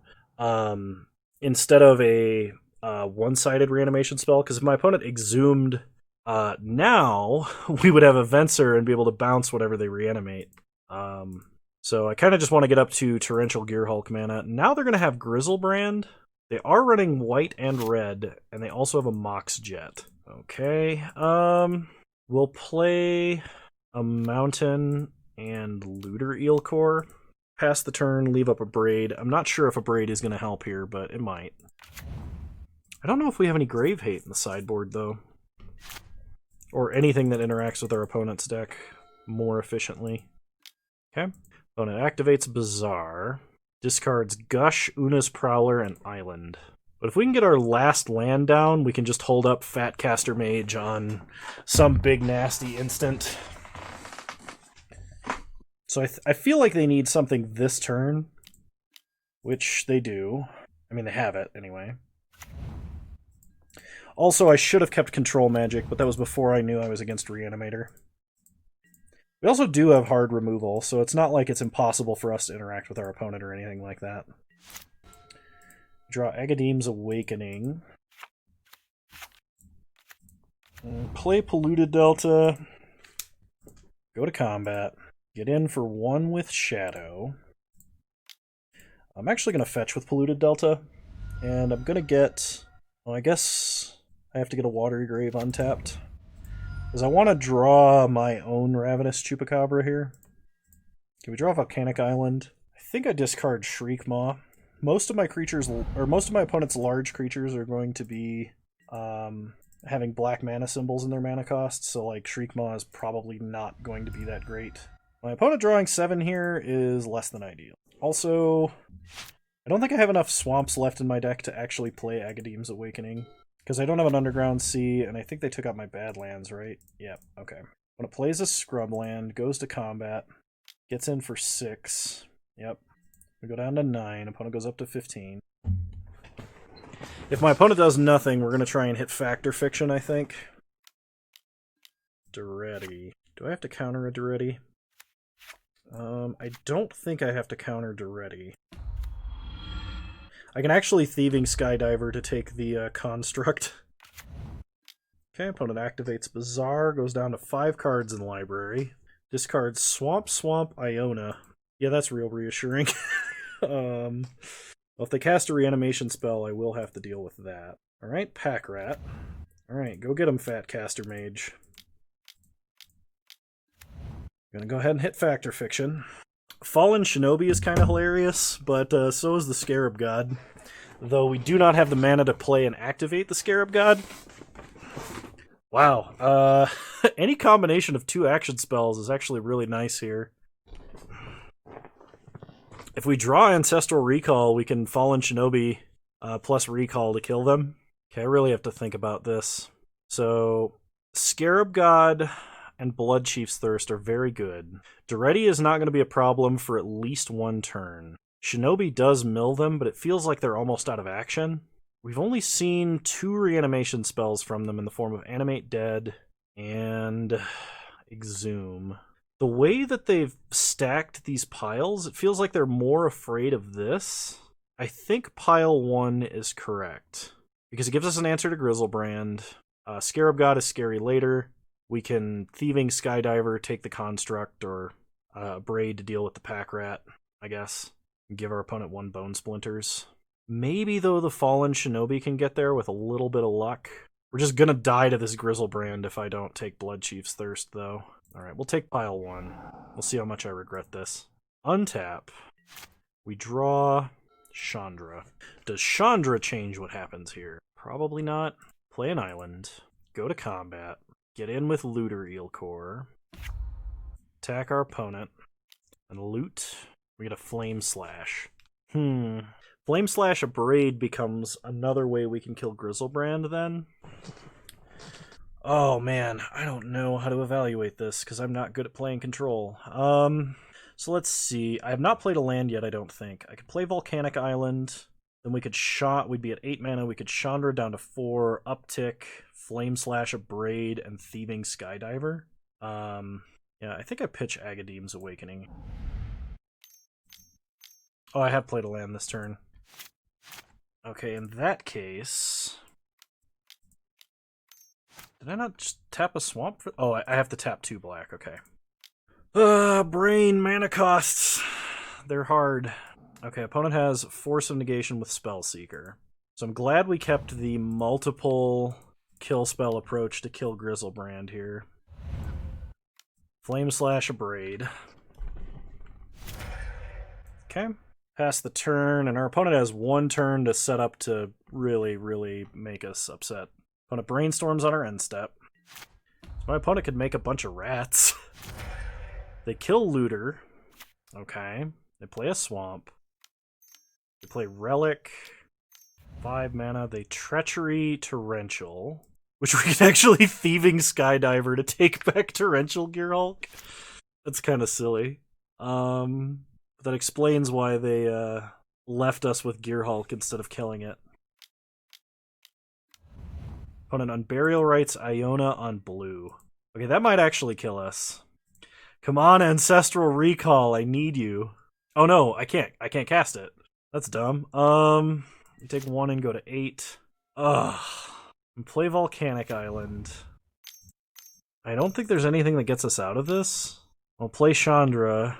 instead of a one-sided reanimation spell, because if my opponent exhumed now, we would have a Venser and be able to bounce whatever they reanimate. So I kind of just want to get up to Torrential Gearhulk mana. Now they're going to have Grizzlebrand. They are running white and red, and they also have a Mox Jet. Okay, we'll play a Mountain and Looter Eelcore. Pass the turn, leave up a Braid. I'm not sure if a Braid is going to help here, but it might. I don't know if we have any Grave Hate in the sideboard, though. Or anything that interacts with our opponent's deck more efficiently. Okay. Opponent activates Bazaar, discards Gush, Una's Prowler, and Island. But if we can get our last land down, we can just hold up Fatcaster Mage on some big nasty instant. So I feel like they need something this turn, which they do. I mean, they have it anyway. Also, I should have kept Control Magic, but that was before I knew I was against Reanimator. We also do have hard removal, so it's not like it's impossible for us to interact with our opponent or anything like that. Draw Agadeem's Awakening. Play Polluted Delta. Go to combat. Get in for 1 with Shadow. I'm actually going to fetch with Polluted Delta, and I'm going to get... Well, I guess I have to get a Watery Grave untapped. Because I want to draw my own Ravenous Chupacabra here. Can we draw Volcanic Island? I think I discard Shriekmaw. Most of my creatures, or most of my opponent's large creatures are going to be having black mana symbols in their mana cost, so like Shriekmaw is probably not going to be that great. My opponent drawing 7 here is less than ideal. Also, I don't think I have enough swamps left in my deck to actually play Agadeem's Awakening. Because I don't have an Underground Sea, and I think they took out my Badlands, right? Yep, okay. When it plays a Scrubland, goes to combat, gets in for 6. Yep. We go down to 9, opponent goes up to 15. If my opponent does nothing, we're going to try and hit Factor Fiction, I think. Duretti. Do I have to counter a Duretti? I don't think I have to counter Duretti. I can actually Thieving Skydiver to take the construct. Okay, opponent activates Bazaar, goes down to 5 cards in library. Discards Swamp, Iona. Yeah, that's real reassuring. Well, if they cast a reanimation spell, I will have to deal with that. Alright, Pack Rat. Alright, go get him, Fat Caster Mage. Gonna go ahead and hit Factor Fiction. Fallen Shinobi is kind of hilarious, but so is the Scarab God. Though we do not have the mana to play and activate the Scarab God. Wow. Any combination of 2 action spells is actually really nice here. If we draw Ancestral Recall, we can Fallen Shinobi plus Recall to kill them. Okay, I really have to think about this. So, Scarab God and Blood Chief's Thirst are very good. Duretti is not going to be a problem for at least 1 turn. Shinobi does mill them, but it feels like they're almost out of action. We've only seen 2 reanimation spells from them in the form of Animate Dead and Exhume. The way that they've stacked these piles, it feels like they're more afraid of this. I think pile 1 is correct, because it gives us an answer to Grizzlebrand. Scarab God is scary later. We can Thieving Skydiver, take the Construct, or Braid to deal with the Pack Rat, I guess. And give our opponent 1 Bone Splinters. Maybe, though, the Fallen Shinobi can get there with a little bit of luck. We're just gonna die to this Grizzlebrand if I don't take Blood Chief's Thirst, though. Alright, we'll take pile 1. We'll see how much I regret this. Untap. We draw Chandra. Does Chandra change what happens here? Probably not. Play an island. Go to combat. Get in with Looter Eelcore. Attack our opponent. And loot. We get a Flame Slash. Flame Slash a Braid becomes another way we can kill Grizzlebrand then. Oh man, I don't know how to evaluate this because I'm not good at playing control. So let's see. I have not played a land yet, I don't think. I could play Volcanic Island. Then we could we'd be at 8 mana. We could Chandra down to 4, uptick, Flame Slash a Braid, and Thieving Skydiver. Yeah, I think I pitch Agadeem's Awakening. Oh, I have played a land this turn. Okay, in that case... Did I not just tap a swamp? Oh, I have to tap 2 black, okay. Brain mana costs. They're hard. Okay, opponent has Force of Negation with Spellseeker. So I'm glad we kept the multiple kill spell approach to kill Grizzlebrand here. Flame Slash a Braid. Okay. Pass the turn, and our opponent has 1 turn to set up to really, really make us upset. Opponent brainstorms on our end step. So my opponent could make a bunch of rats. They kill Looter. Okay. They play a swamp. They play Relic. 5 mana. They Treachery Torrential, which we can actually Thieving Skydiver to take back Torrential Gearhulk. That's kind of silly. That explains why they left us with Gearhulk instead of killing it. Opponent Unburial Rites Iona on blue. Okay, that might actually kill us. Come on, Ancestral Recall, I need you. Oh no, I can't cast it. That's dumb. You take 1 and go to 8. Ugh. And play Volcanic Island. I don't think there's anything that gets us out of this. I'll play Chandra.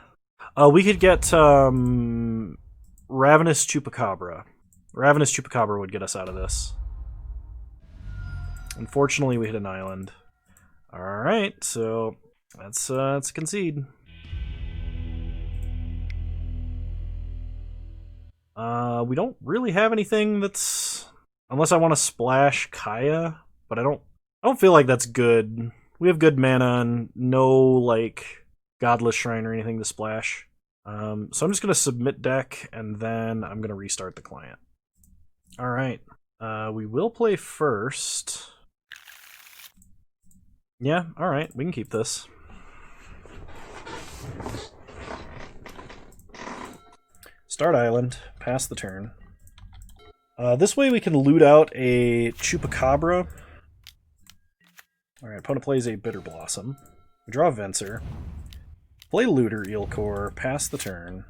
We could get Ravenous Chupacabra. Ravenous Chupacabra would get us out of this. Unfortunately, we hit an island. Alright, so let's concede. We don't really have anything that's... Unless I want to splash Kaya, but I don't feel like that's good. We have good mana and no, like, Godless Shrine or anything to splash. So I'm just going to submit deck, and then I'm going to restart the client. All right. We will play first. Yeah, all right. We can keep this. Start island. Pass the turn. This way we can loot out a Chupacabra. All right, opponent plays a Bitter Blossom. We draw a Venser. Play Looter Eelcore, pass the turn.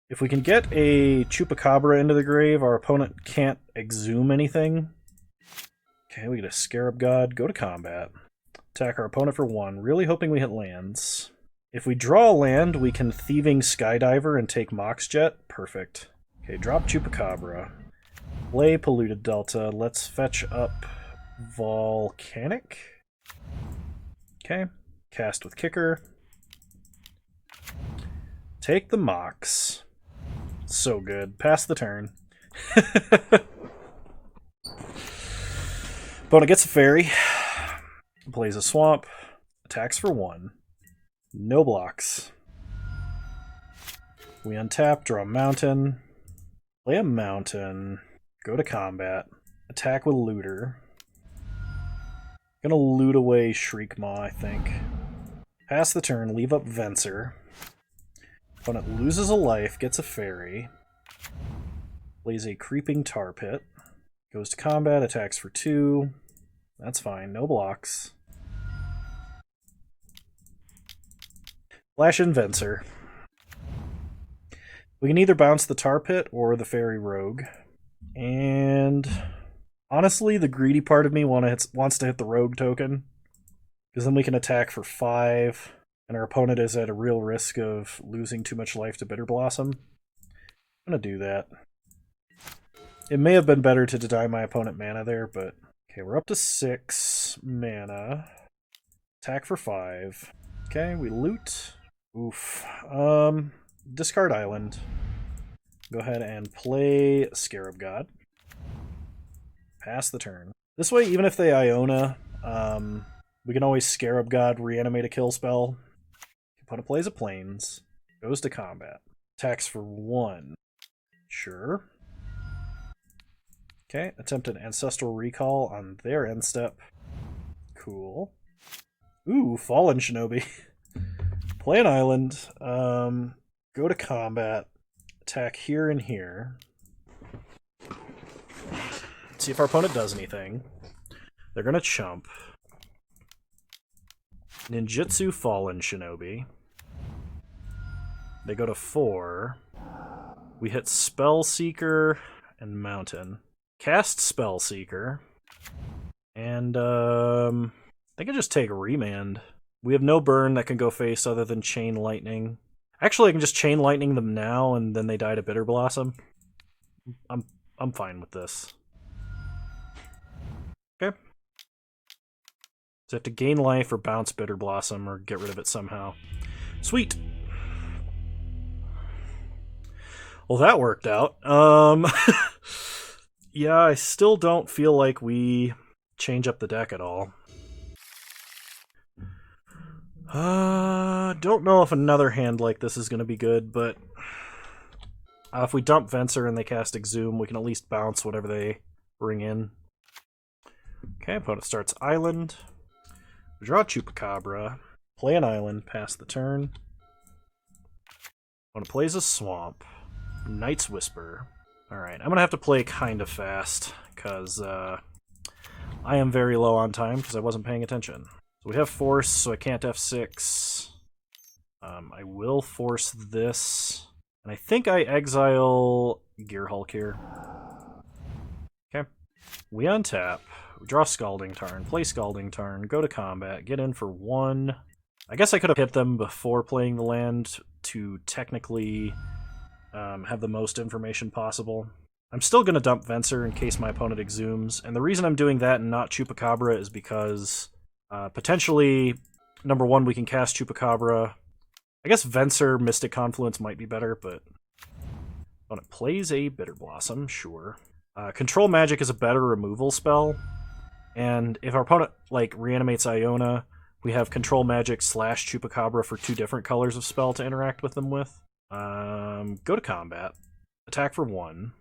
If we can get a Chupacabra into the grave, our opponent can't exhume anything. Okay, we get a Scarab God, go to combat. Attack our opponent for 1, really hoping we hit lands. If we draw a land, we can Thieving Skydiver and take Mox Jet. Perfect. Okay, drop Chupacabra. Play Polluted Delta. Let's fetch up Volcanic. Okay, cast with Kicker. Take the Mox. So good. Pass the turn. Opponent gets a fairy. Plays a swamp. Attacks for 1. No blocks. We untap, draw a mountain. Play a mountain. Go to combat. Attack with Looter. Gonna loot away Shriekmaw, I think. Pass the turn, leave up Venser. Opponent loses a life, gets a fairy. Plays a Creeping Tar Pit. Goes to combat, attacks for 2. That's fine, no blocks. Flash in Venser. We can either bounce the Tar Pit or the Fairy Rogue. And honestly, the greedy part of me wants to hit the Rogue token. Because then we can attack for 5. And our opponent is at a real risk of losing too much life to Bitter Blossom. I'm going to do that. It may have been better to deny my opponent mana there, but... Okay, we're up to 6 mana. Attack for 5. Okay, we loot. Oof. Discard Island. Go ahead and play Scarab God. Pass the turn. This way, even if they Iona, we can always Scarab God, reanimate a kill spell. Opponent plays a Plains. Goes to combat. Attacks for 1. Sure. Okay, attempt an Ancestral Recall on their end step. Cool. Ooh, Fallen Shinobi. Play an island. Go to combat. Attack here and here. See if our opponent does anything. They're gonna chump. Ninjutsu Fallen Shinobi. They go to 4. We hit Spellseeker and Mountain. Cast Spellseeker. And they can just take Remand. We have no burn that can go face other than Chain Lightning. Actually, I can just Chain Lightning them now and then they die to Bitter Blossom. I'm fine with this. Okay. So I have to gain life or bounce Bitter Blossom or get rid of it somehow. Sweet. Well, that worked out. Yeah, I still don't feel like we change up the deck at all. Don't know if another hand like this is going to be good, but if we dump Venser and they cast Exhume, we can at least bounce whatever they bring in. Okay, opponent starts Island. We draw Chupacabra. Play an Island, pass the turn. Opponent plays a Swamp. Night's Whisper. Alright, I'm going to have to play kind of fast, because I am very low on time because I wasn't paying attention. So we have Force, so I can't F6. I will force this. And I think I exile Gear Hulk here. Okay. We untap. We draw Scalding Tarn, play Scalding Tarn, go to combat, get in for 1. I guess I could have hit them before playing the land to technically have the most information possible. I'm still going to dump Venser in case my opponent exhumes, and the reason I'm doing that and not Chupacabra is because potentially, number 1, we can cast Chupacabra. I guess Venser Mystic Confluence might be better, but opponent plays a Bitter Blossom, sure. Control Magic is a better removal spell, and if our opponent reanimates Iona, we have Control Magic / Chupacabra for 2 different colors of spell to interact with them with. Go to combat. Attack for 1.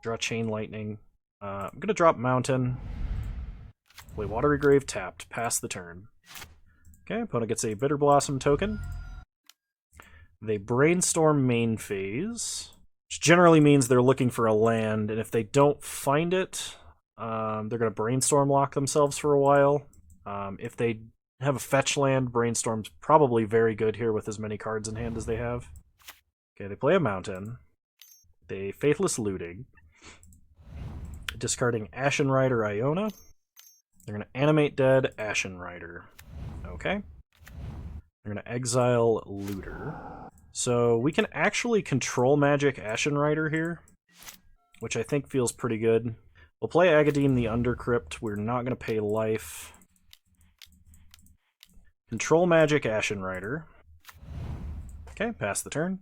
Draw Chain Lightning. I'm gonna drop Mountain. Play Watery Grave tapped. Pass the turn. Okay, opponent gets a Bitter Blossom token. They Brainstorm main phase, which generally means they're looking for a land, and if they don't find it, they're going to Brainstorm lock themselves for a while. If they have a fetch land, Brainstorm's probably very good here with as many cards in hand as they have. Okay, they play a Mountain. They Faithless Looting. Discarding Ashen Rider Iona. They're going to Animate Dead Ashen Rider. Okay. They're going to exile Looter. So we can actually control magic Ashen Rider here, which I think feels pretty good. We'll play Agadine the Undercrypt. We're not going to pay life. Control magic Ashen Rider. Okay, pass the turn.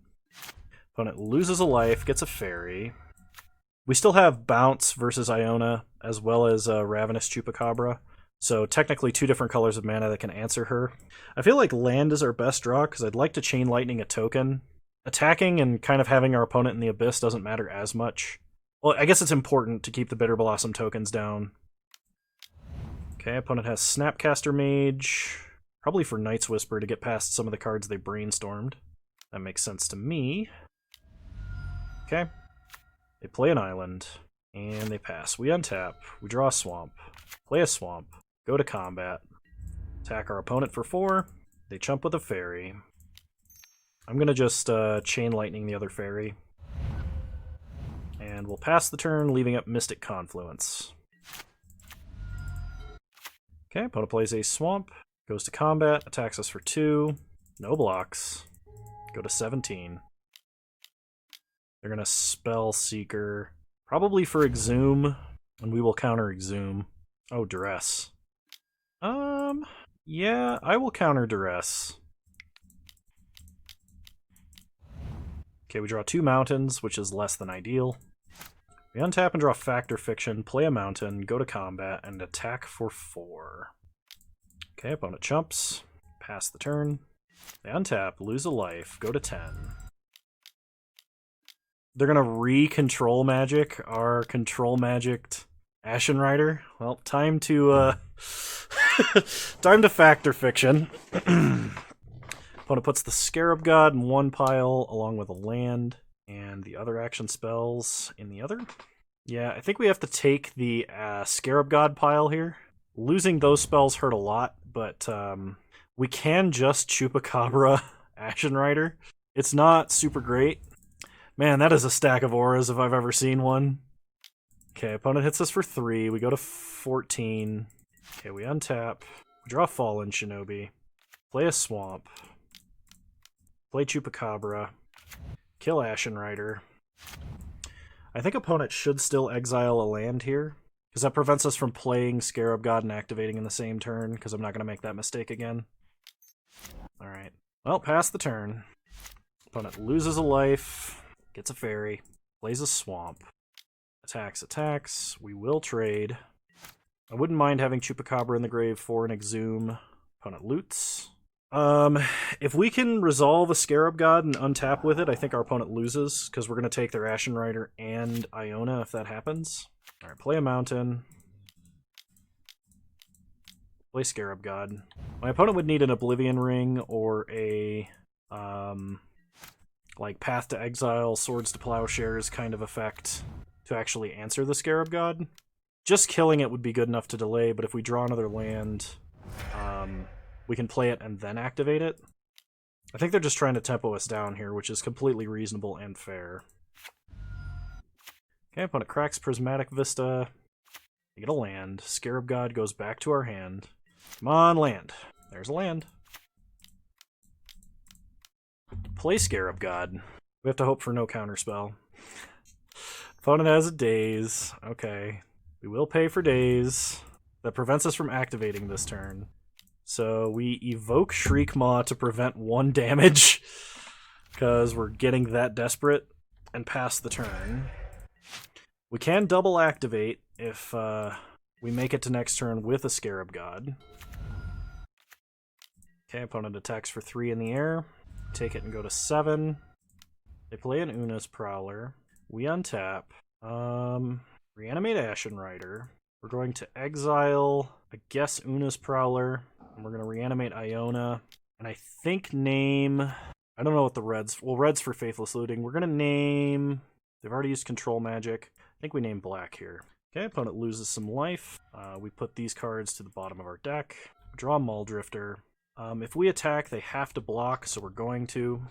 Opponent loses a life, gets a fairy. We still have Bounce versus Iona, as well as Ravenous Chupacabra. So technically 2 different colors of mana that can answer her. I feel like land is our best draw, because I'd like to Chain Lightning a token. Attacking and kind of having our opponent in the Abyss doesn't matter as much. Well, I guess it's important to keep the Bitter Blossom tokens down. Okay, opponent has Snapcaster Mage. Probably for Night's Whisper to get past some of the cards they brainstormed. That makes sense to me. Okay. They play an island, and they pass. We untap. We draw a swamp. Play a swamp. Go to combat. Attack our opponent for 4. They chump with a fairy. I'm going to just Chain Lightning the other fairy. And we'll pass the turn, leaving up Mystic Confluence. Okay, opponent plays a swamp. Goes to combat. Attacks us for 2. No blocks. Go to 17. They're going to Spell Seeker. Probably for Exhume. And we will counter Exhume. Oh, Duress. Yeah, I will counter Duress. Okay, we draw 2 mountains, which is less than ideal. We untap and draw Fact or Fiction, play a mountain, go to combat, and attack for 4. Okay, opponent chumps. Pass the turn. They untap, lose a life, go to 10. They're gonna re-control magic our control magicked Ashen Rider. Well, time to time to Fact or Fiction. Opponent puts the Scarab God in one pile along with a land and the other action spells in the other. Yeah, I think we have to take the Scarab God pile here. Losing those spells hurt a lot, but we can just Chupacabra Ashen Rider. It's not super great. Man, that is a stack of auras if I've ever seen one. Okay, opponent hits us for 3. We go to 14. Okay, we untap. We draw Fallen Shinobi. Play a Swamp. Play Chupacabra. Kill Ashen Rider. I think opponent should still exile a land here, because that prevents us from playing Scarab God and activating in the same turn, because I'm not going to make that mistake again. Alright. Well, pass the turn. Opponent loses a life. Gets a fairy. Plays a swamp. Attacks. We will trade. I wouldn't mind having Chupacabra in the grave for an Exhume. Opponent loots. If we can resolve a Scarab God and untap with it, I think our opponent loses, because we're going to take their Ashen Rider and Iona if that happens. Alright, play a mountain. Play Scarab God. My opponent would need an Oblivion Ring or a like Path to Exile, Swords to Plowshares kind of effect to actually answer the Scarab God. Just killing it would be good enough to delay, but if we draw another land, we can play it and then activate it. I think they're just trying to tempo us down here, which is completely reasonable and fair. Okay, opponent cracks Prismatic Vista. We get a land. Scarab God goes back to our hand. Come on, land. There's a land. Play Scarab God. We have to hope for no counterspell. Opponent has a Daze. Okay. We will pay for Daze. That prevents us from activating this turn. So we evoke Shriekmaw to prevent 1 damage, because we're getting that desperate, and pass the turn. We can double activate if we make it to next turn with a Scarab God. Okay, opponent attacks for 3 in the air. Take it and go to 7. They play an Una's Prowler. We untap. Reanimate Ashen Rider. We're going to exile, I guess, Una's Prowler. And we're going to reanimate Iona. And I think name... I don't know what the reds... Well, red's for Faithless Looting. We're going to name... They've already used Control Magic. I think we name black here. Okay, opponent loses some life. We put these cards to the bottom of our deck. Draw Muldrifter. If we attack, they have to block, so we're going to.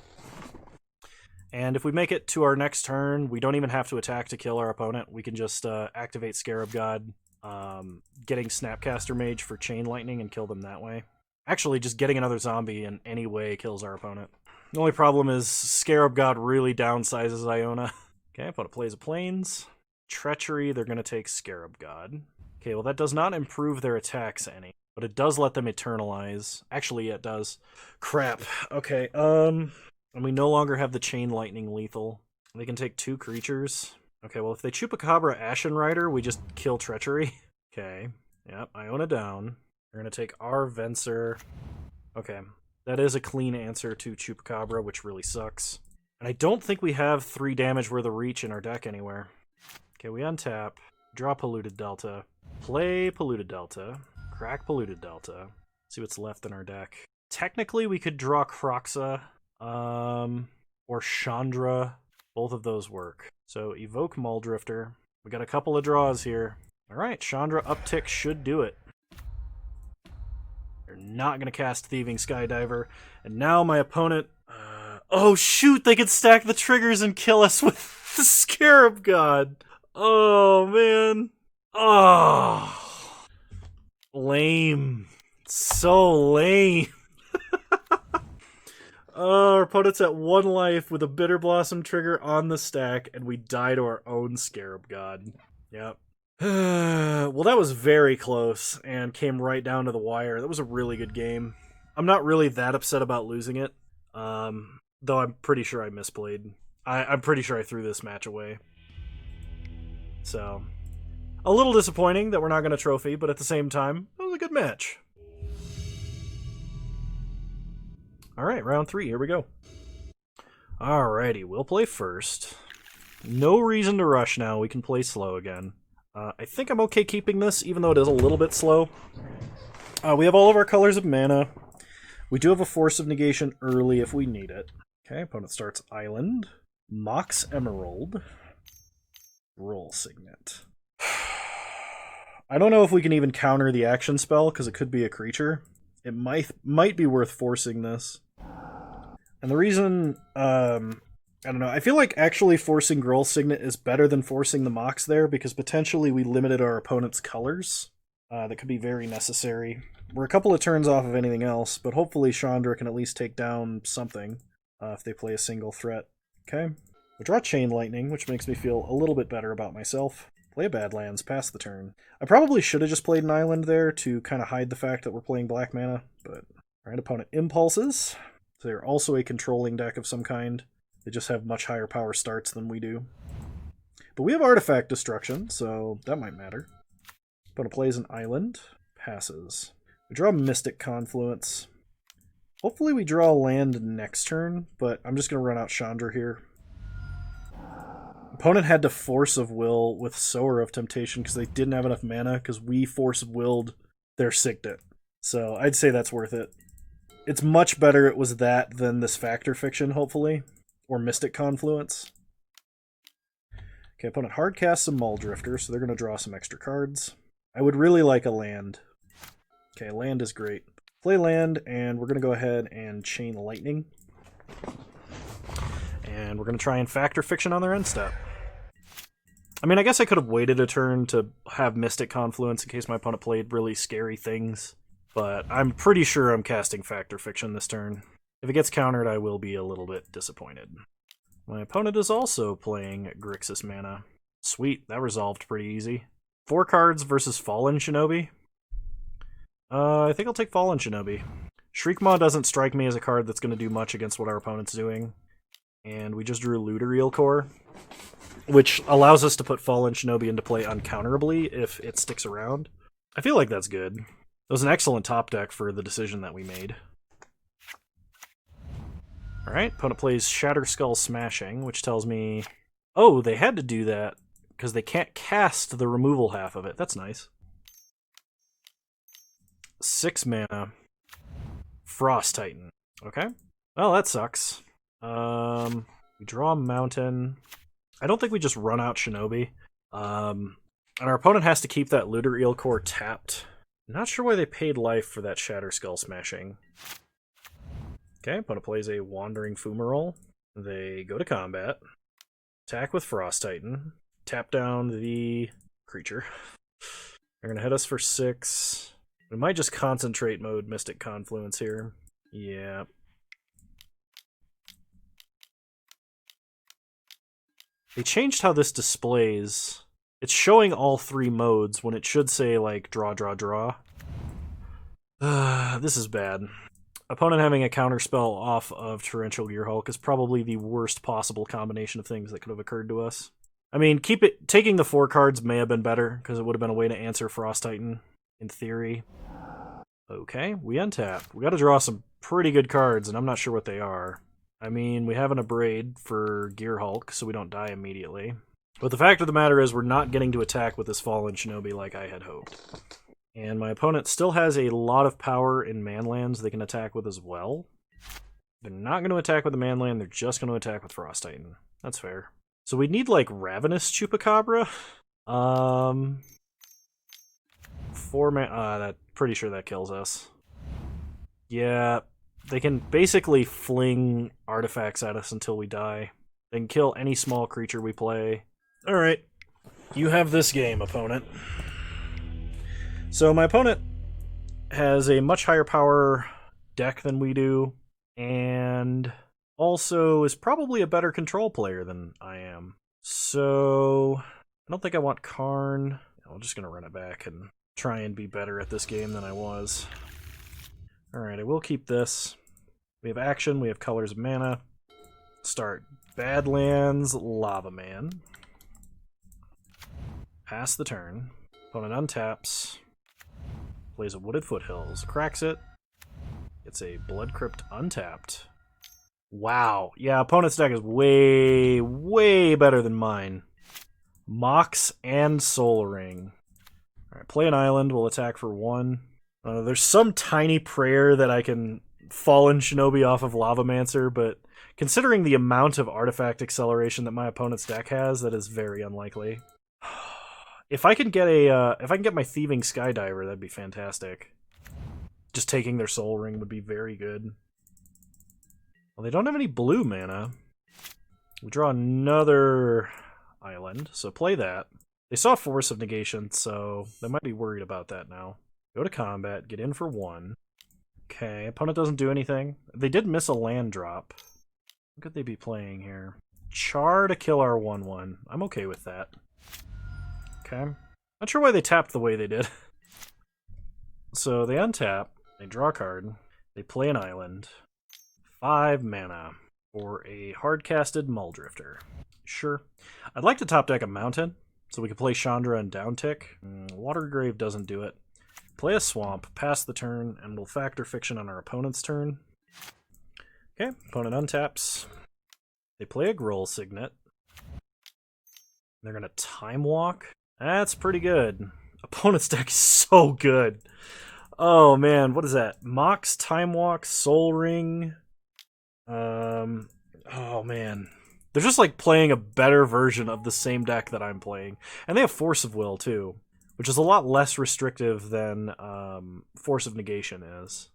And if we make it to our next turn, we don't even have to attack to kill our opponent. We can just activate Scarab God, getting Snapcaster Mage for Chain Lightning and kill them that way. Actually, just getting another zombie in any way kills our opponent. The only problem is Scarab God really downsizes Iona. Okay, opponent plays a Plains. Treachery, they're going to take Scarab God. Okay, well that does not improve their attacks any, but it does let them eternalize. Actually, yeah, it does. Crap. Okay, and we no longer have the Chain Lightning lethal. They can take 2 creatures. Okay, well if they Chupacabra Ashen Rider, we just kill Treachery. Okay, yep, Iona down. We're going to take our Venser. Okay, that is a clean answer to Chupacabra, which really sucks. And I don't think we have 3 damage worth of reach in our deck anywhere. Okay, we untap, draw Polluted Delta, play Polluted Delta, crack Polluted Delta, see what's left in our deck. Technically, we could draw Kroxa, or Chandra. Both of those work. So, evoke Muldrifter. We got a couple of draws here. Alright, Chandra uptick should do it. They're not going to cast Thieving Skydiver. And now my opponent... oh shoot, they could stack the triggers and kill us with the Scarab God! Oh, man. Oh. Lame. So lame. Our opponent's at 1 life with a Bitter Blossom trigger on the stack, and we die to our own Scarab God. Yep. Well, that was very close, and came right down to the wire. That was a really good game. I'm not really that upset about losing it, though I'm pretty sure I misplayed. I'm pretty sure I threw this match away. So, a little disappointing that we're not going to trophy, but at the same time, it was a good match. Alright, round 3, here we go. Alrighty, we'll play first. No reason to rush now, we can play slow again. I think I'm okay keeping this, even though it is a little bit slow. We have all of our colors of mana. We do have a Force of Negation early if we need it. Okay, opponent starts Island. Mox Emerald. Roll Signet. I don't know if we can even counter the action spell, because it could be a creature. It might be worth forcing this. And the reason, I don't know, I feel like actually forcing Groll Signet is better than forcing the Mox there, because potentially we limited our opponent's colors. That could be very necessary. We're a couple of turns off of anything else, but hopefully Chandra can at least take down something if they play a single threat. Okay. We draw Chain Lightning, which makes me feel a little bit better about myself. Play a Badlands, pass the turn. I probably should have just played an Island there to kind of hide the fact that we're playing black mana, but... Alright, opponent Impulses. So they're also a controlling deck of some kind. They just have much higher power starts than we do. But we have Artifact Destruction, so that might matter. Opponent plays an Island, passes. We draw Mystic Confluence. Hopefully we draw land next turn, but I'm just going to run out Chandra here. Opponent had to Force of Will with Sower of Temptation because they didn't have enough mana because we Force of Willed their Signet. So I'd say that's worth it. It's much better it was that than this Factor Fiction, hopefully. Or Mystic Confluence. Okay, opponent hard casts some Muldrifter, so they're going to draw some extra cards. I would really like a land. Okay, land is great. Play land, and we're going to go ahead and Chain Lightning. And we're going to try and Factor Fiction on their end step. I mean, I guess I could have waited a turn to have Mystic Confluence in case my opponent played really scary things. But I'm pretty sure I'm casting Factor Fiction this turn. If it gets countered, I will be a little bit disappointed. My opponent is also playing Grixis Mana. Sweet, that resolved pretty easy. 4 cards versus Fallen Shinobi. I think I'll take Fallen Shinobi. Shriekmaw doesn't strike me as a card that's going to do much against what our opponent's doing. And we just drew Luterial Core, which allows us to put Fallen Shinobi into play uncounterably if it sticks around. I feel like that's good. It was an excellent top deck for the decision that we made. Alright, opponent plays Shatter Skull Smashing, which tells me... Oh, they had to do that because they can't cast the removal half of it. That's nice. 6 mana. Frost Titan. Okay. Well, that sucks. We draw a Mountain. I don't think we just run out Shinobi. And our opponent has to keep that Looter Eel Core tapped. Not sure why they paid life for that Shatter Skull Smashing. Okay, opponent plays a Wandering Fumarole. They go to combat. Attack with Frost Titan. Tap down the creature. They're going to hit us for 6. We might just concentrate mode Mystic Confluence here. Yeah. They changed how this displays. It's showing all 3 modes when it should say, like, draw, draw, draw. This is bad. Opponent having a counterspell off of Torrential Gearhulk is probably the worst possible combination of things that could have occurred to us. I mean, taking the 4 cards may have been better, because it would have been a way to answer Frost Titan, in theory. Okay, we untap. We gotta draw some pretty good cards, and I'm not sure what they are. I mean, we have an Abrade for Gearhulk, so we don't die immediately. But the fact of the matter is, we're not getting to attack with this Fallen Shinobi like I had hoped. And my opponent still has a lot of power in manlands they can attack with as well. They're not going to attack with the manland, they're just going to attack with Frost Titan. That's fair. So we need, like, Ravenous Chupacabra. 4 mana... pretty sure that kills us. Yeah, they can basically fling artifacts at us until we die. They can kill any small creature we play. Alright, you have this game, opponent. So my opponent has a much higher power deck than we do, and also is probably a better control player than I am. So I don't think I want Karn. I'm just going to run it back and try and be better at this game than I was. Alright, I will keep this. We have action, we have colors of mana. Start Badlands, Lava Man. Pass the turn. Opponent untaps. Plays a Wooded Foothills. Cracks it. Gets a Blood Crypt untapped. Wow. Yeah, opponent's deck is way, way better than mine. Mox and Soul Ring. Alright, play an island. We'll attack for 1. There's some tiny prayer that I can Fallen Shinobi off of Lavamancer, but considering the amount of artifact acceleration that my opponent's deck has, that is very unlikely. If I can get my Thieving Skydiver, that'd be fantastic. Just taking their Soul Ring would be very good. Well, they don't have any blue mana. We draw another island, so play that. They saw Force of Negation, so they might be worried about that now. Go to combat, get in for 1. Okay, opponent doesn't do anything. They did miss a land drop. What could they be playing here? Char to kill our 1/1. I'm okay with that. Okay. Not sure why they tapped the way they did. So they untap, they draw a card, they play an island. 5 mana for a hard-casted Muldrifter. Sure. I'd like to top deck a Mountain, so we can play Chandra and Downtick. Watergrave doesn't do it. Play a Swamp, pass the turn, and we'll Factor Fiction on our opponent's turn. Okay, opponent untaps. They play a Groll Signet. They're going to Time Walk. That's pretty good. Opponent's deck is so good. Oh man, what is that? Mox, Time Walk, Soul Ring. Oh man. They're just like playing a better version of the same deck that I'm playing. And they have Force of Will too, which is a lot less restrictive than Force of Negation is.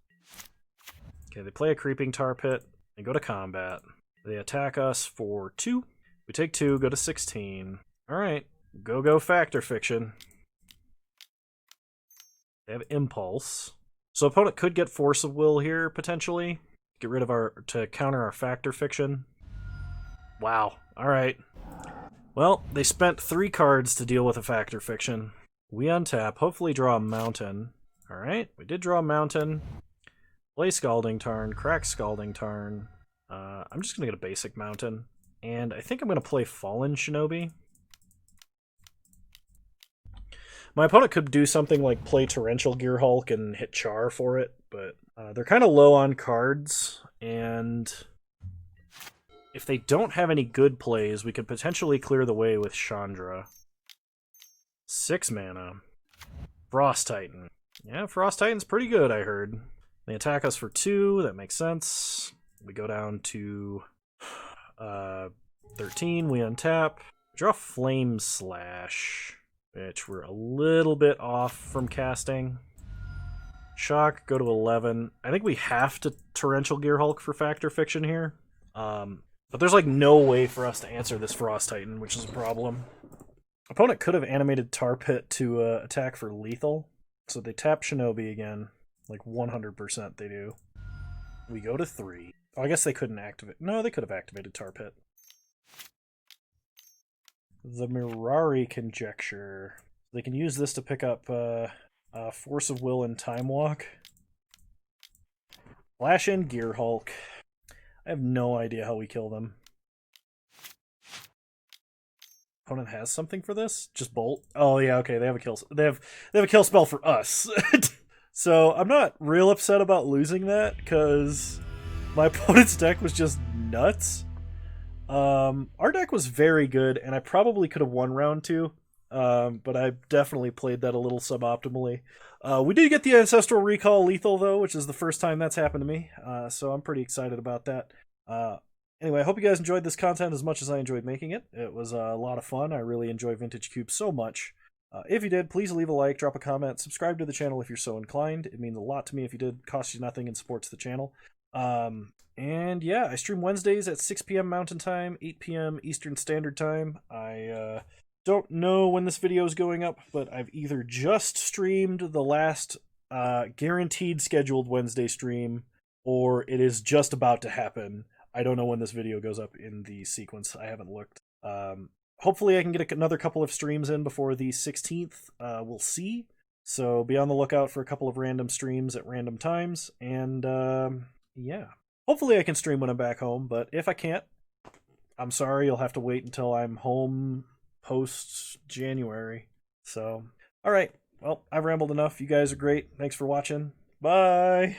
Okay, they play a Creeping Tar Pit. They go to combat. They attack us for 2. We take 2, go to 16. Alright. Go Factor Fiction. They have Impulse. So opponent could get Force of Will here, potentially. Get rid of to counter our Factor Fiction. Wow. Alright. Well, they spent 3 cards to deal with a Factor Fiction. We untap, hopefully draw a Mountain. Alright, we did draw a Mountain. Play Scalding Tarn, crack Scalding Tarn. I'm just gonna get a basic Mountain. And I think I'm gonna play Fallen Shinobi. My opponent could do something like play Torrential Gearhulk and hit Char for it, but they're kind of low on cards, and if they don't have any good plays, we could potentially clear the way with Chandra. 6 mana. Frost Titan. Yeah, Frost Titan's pretty good, I heard. They attack us for 2, that makes sense. We go down to 13, we untap. Draw Flame Slash, which we're a little bit off from casting. Shock, go to 11. I think we have to Torrential Gearhulk for Fact or Fiction here. But there's like no way for us to answer this Frost Titan, which is a problem. Opponent could have animated Tar Pit to attack for lethal. So they tap Shinobi again. Like 100% they do. We go to 3. Oh, I guess they couldn't activate. No, they could have activated Tar Pit. The Mirari Conjecture. They can use this to pick up Force of Will and Time Walk. Flash in Gearhulk. I have no idea how we kill them. Opponent has something for this? Just Bolt? Oh yeah, okay, they have a kill. They have a kill spell for us. So I'm not real upset about losing that because my opponent's deck was just nuts. Our deck was very good, and I probably could have won round 2, but I definitely played that a little suboptimally. We did get the Ancestral Recall lethal, though, which is the first time that's happened to me, so I'm pretty excited about that. Anyway, I hope you guys enjoyed this content as much as I enjoyed making it. It was a lot of fun. I really enjoy Vintage Cube so much. If you did, please leave a like, drop a comment, subscribe to the channel if you're so inclined. It means a lot to me if you did. Costs you nothing and supports the channel. And yeah, I stream Wednesdays at 6 p.m. Mountain Time, 8 p.m. Eastern Standard Time. I don't know when this video is going up, but I've either just streamed the last guaranteed scheduled Wednesday stream, or it is just about to happen. I don't know when this video goes up in the sequence. I haven't looked. Hopefully I can get another couple of streams in before the 16th. We'll see. So be on the lookout for a couple of random streams at random times. And yeah. Hopefully I can stream when I'm back home, but if I can't, I'm sorry, you'll have to wait until I'm home post-January. So, alright. Well, I've rambled enough. You guys are great. Thanks for watching. Bye!